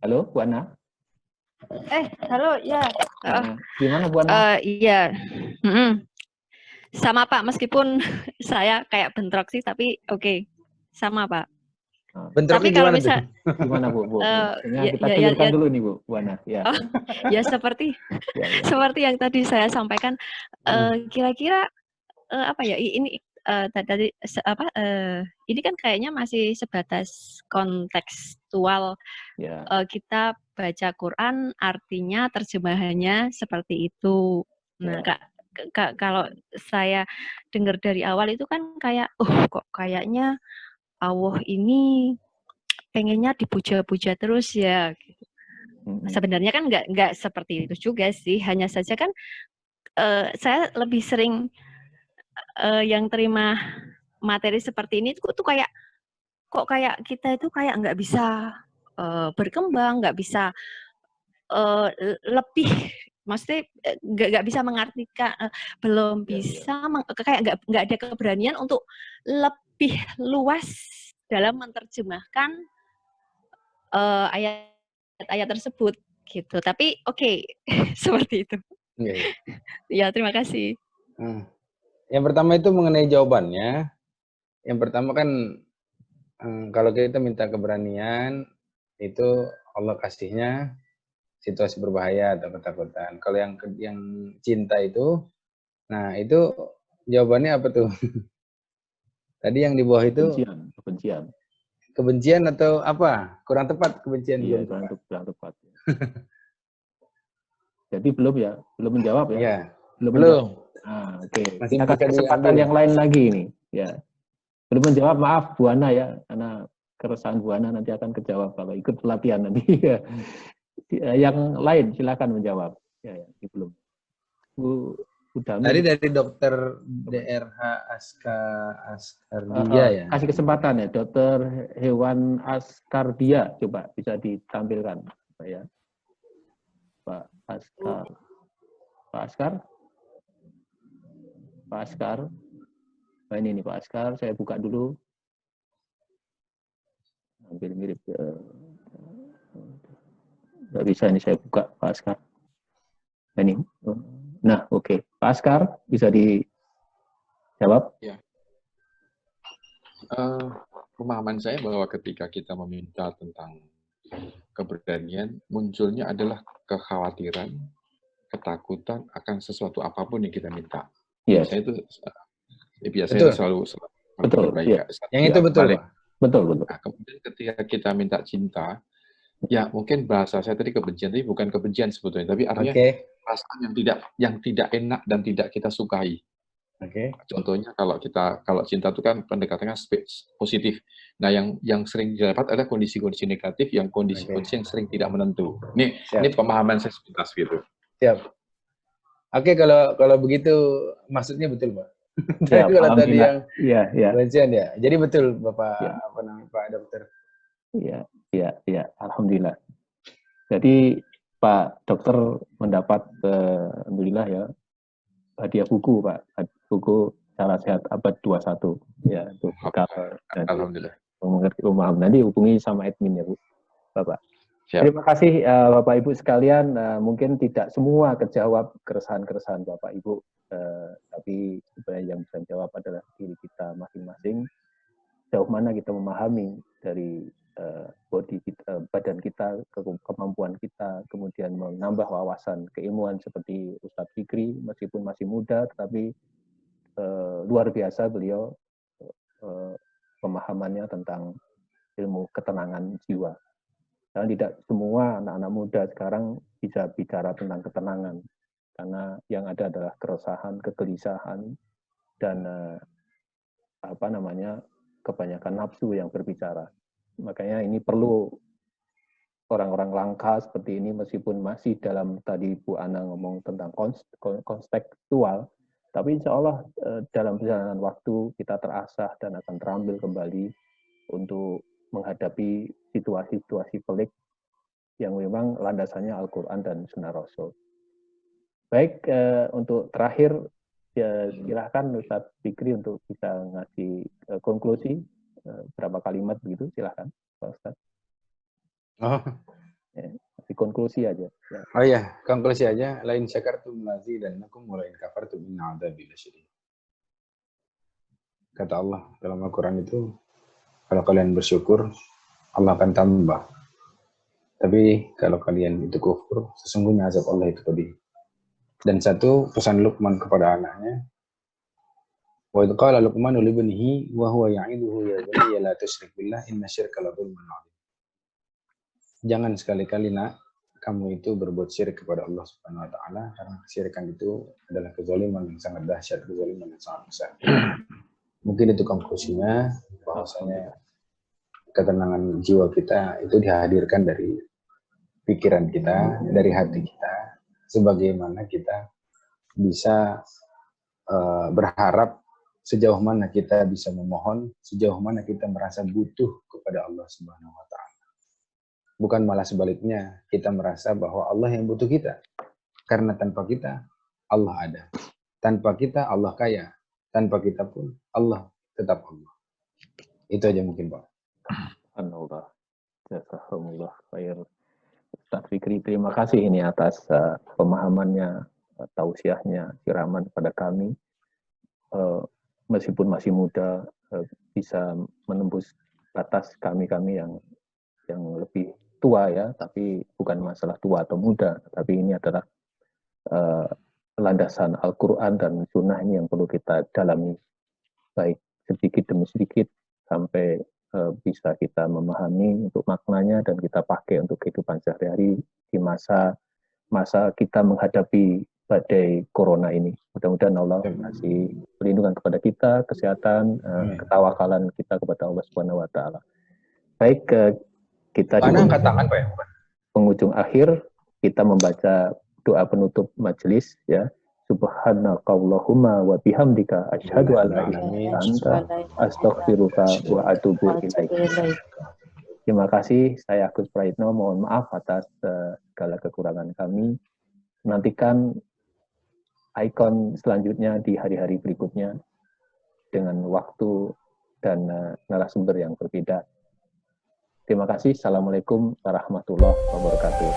Halo, Bu Ana. Halo, ya. Gimana Bu Ana? Iya. Sama Pak, meskipun saya kayak bentrok sih, tapi oke. Sama Pak. Bentroknya tapi kalau gimana misal, Gimana Bu? Kita ya, clearkan dulu nih Bu Ana. Ya. Oh, ya seperti seperti yang tadi saya sampaikan. Kira-kira apa ya? Ini tadi ini kan kayaknya masih sebatas kontekstual. Kita baca Quran, artinya terjemahannya seperti itu. Nah, kalau saya dengar dari awal itu kan kayak, kok kayaknya Allah ini pengennya dipuja-puja terus ya. Sebenarnya kan nggak seperti itu juga sih. Hanya saja kan saya lebih sering yang terima materi seperti ini tuh kayak kok kayak kita itu kayak nggak bisa berkembang, nggak bisa lebih, maksudnya nggak bisa mengartikan, belum bisa kayak nggak ada keberanian untuk lebih luas dalam menerjemahkan ayat-ayat tersebut gitu. Tapi oke, seperti itu. Ya, terima kasih. Yang pertama itu mengenai jawabannya. Yang pertama kan kalau kita minta keberanian itu Allah kasihnya situasi berbahaya atau ketakutan. Kalau yang cinta itu, nah itu jawabannya apa tuh? Tadi yang di bawah itu kebencian. Kebencian atau apa? Kurang tepat kebencian. Iya, kurang tepat. Jadi belum menjawab ya? Iya. Belum. Oke. Kita kasih kesempatan yang lain lagi nih. Ya. Belum menjawab, maaf Bu Ana ya, karena keresahan Bu Ana nanti akan kejawab kalau ikut pelatihan nanti. Yang lain silakan menjawab. Ya, belum. Bu Tadi dari Dokter DRH Askardia ya. Kasih kesempatan ya, Dokter Hewan Askardia, coba bisa ditampilkan ya. Pak Askar. Nah, ini nih Pak Askar, saya buka dulu. Hampir mirip. Nggak bisa ini saya buka Pak Askar. Ini. Nah, oke. Pak Askar, bisa dijawab? Ya. Pemahaman saya bahwa ketika kita meminta tentang keberanian, munculnya adalah kekhawatiran, ketakutan akan sesuatu apapun yang kita minta. Yes. Biasanya selalu betul. Ya. Yang itu betul, Pak. Betul. Nah, kemudian ketika kita minta cinta, ya mungkin bahasa saya tadi kebencian, tapi bukan kebencian sebetulnya, tapi artinya perasaan yang tidak enak dan tidak kita sukai. Contohnya kalau cinta itu kan pendekatannya positif. Nah, yang sering didapat adalah kondisi-kondisi negatif, yang kondisi-kondisi yang sering tidak menentu. Ini pemahaman saya sepintas gitu. Siap. Oke, kalau begitu maksudnya betul, Pak. Tapi kalau tadi yang kebencian ya, jadi betul Bapak Pak Dokter. Iya, alhamdulillah. Jadi Pak Dokter mendapat alhamdulillah ya hadiah buku, Pak. Buku Cara Sehat Abad 21. Ya, untuk alhamdulillah. Mengerti paham. Nanti hubungi sama admin ya, Bu. Bapak. Siap. Terima kasih Bapak Ibu sekalian. Mungkin tidak semua kejawab keresahan-keresahan Bapak Ibu, tapi sebenarnya yang bisa jawab adalah diri kita masing-masing. Sejauh mana kita memahami dari body kita, badan kita, kemampuan kita, kemudian menambah wawasan keilmuan seperti Ustadz Fikri, meskipun masih muda, tetapi luar biasa beliau pemahamannya tentang ilmu ketenangan jiwa. Dan tidak semua anak-anak muda sekarang bisa bicara tentang ketenangan, karena yang ada adalah keresahan, kegelisahan, dan kebanyakan nafsu yang berbicara. Makanya ini perlu orang-orang langka seperti ini, meskipun masih dalam tadi Bu Ana ngomong tentang kontekstual, tapi insya Allah dalam perjalanan waktu kita terasah dan akan terambil kembali untuk menghadapi situasi-situasi pelik yang memang landasannya Al-Quran dan Sunnah Rasul. Baik, untuk terakhir, ya, silahkan Ustadz Fikri untuk bisa ngasih konklusi, berapa kalimat begitu, silahkan Pak Ustadz. Oh. Ya, konklusi aja. Ya. Oh iya, konklusi aja. Lain syakartum lazidannakum wa lain kafartum inna adzabi lasyadid. Kata Allah dalam Al-Quran itu, kalau kalian bersyukur, Allah akan tambah. Tapi kalau kalian itu kufur, sesungguhnya azab Allah itu pedih. Dan satu pesan Luqman kepada anaknya, wa idh qala Luqmanu li ibnihi wa huwa ya'iduhu ya bunayya la tusyrik billah inna syirka la dzulmun 'adzim. Jangan sekali-kali nak kamu itu berbuat syirik kepada Allah Subhanahu wa taala, karena kesyirikan itu adalah kezaliman yang sangat dahsyat, kezaliman yang sangat besar. Mungkin itu konklusinya, bahwasanya ketenangan jiwa kita itu dihadirkan dari pikiran kita, dari hati kita, sebagaimana kita bisa berharap sejauh mana kita bisa memohon, sejauh mana kita merasa butuh kepada Allah Subhanahu wa taala. Bukan malah sebaliknya, kita merasa bahwa Allah yang butuh kita. Karena tanpa kita, Allah ada. Tanpa kita, Allah kaya. Tanpa kita pun, Allah tetap Allah. Itu aja mungkin, Pak. Alhamdulillah. Jazakumullah khair. Ustaz Fikri, terima kasih ini atas pemahamannya, tausiahnya, siraman pada kami. Meskipun masih muda, bisa menembus batas kami-kami yang lebih tua ya, tapi bukan masalah tua atau muda, tapi ini adalah landasan Al-Quran dan Sunnah ini yang perlu kita dalami, baik sedikit demi sedikit, sampai bisa kita memahami untuk maknanya dan kita pakai untuk kehidupan sehari-hari di masa kita menghadapi badai corona ini. Mudah-mudahan Allah kasih perlindungan kepada kita, kesehatan, ketawakalan kita kepada Allah Subhanahu wa taala. Baik, kita di angkat tangan, Pak, ya? Penghujung akhir kita membaca doa penutup majelis ya. Subhanakallahumma wa bihamdika asyhadu an la ilaha illa anta astaghfiruka wa atubu ilaik. Terima kasih, saya Agus Praitno, mohon maaf atas segala kekurangan kami. Nantikan ikon selanjutnya di hari-hari berikutnya dengan waktu dan narasumber yang berbeda. Terima kasih. Assalamualaikum warahmatullahi wabarakatuh.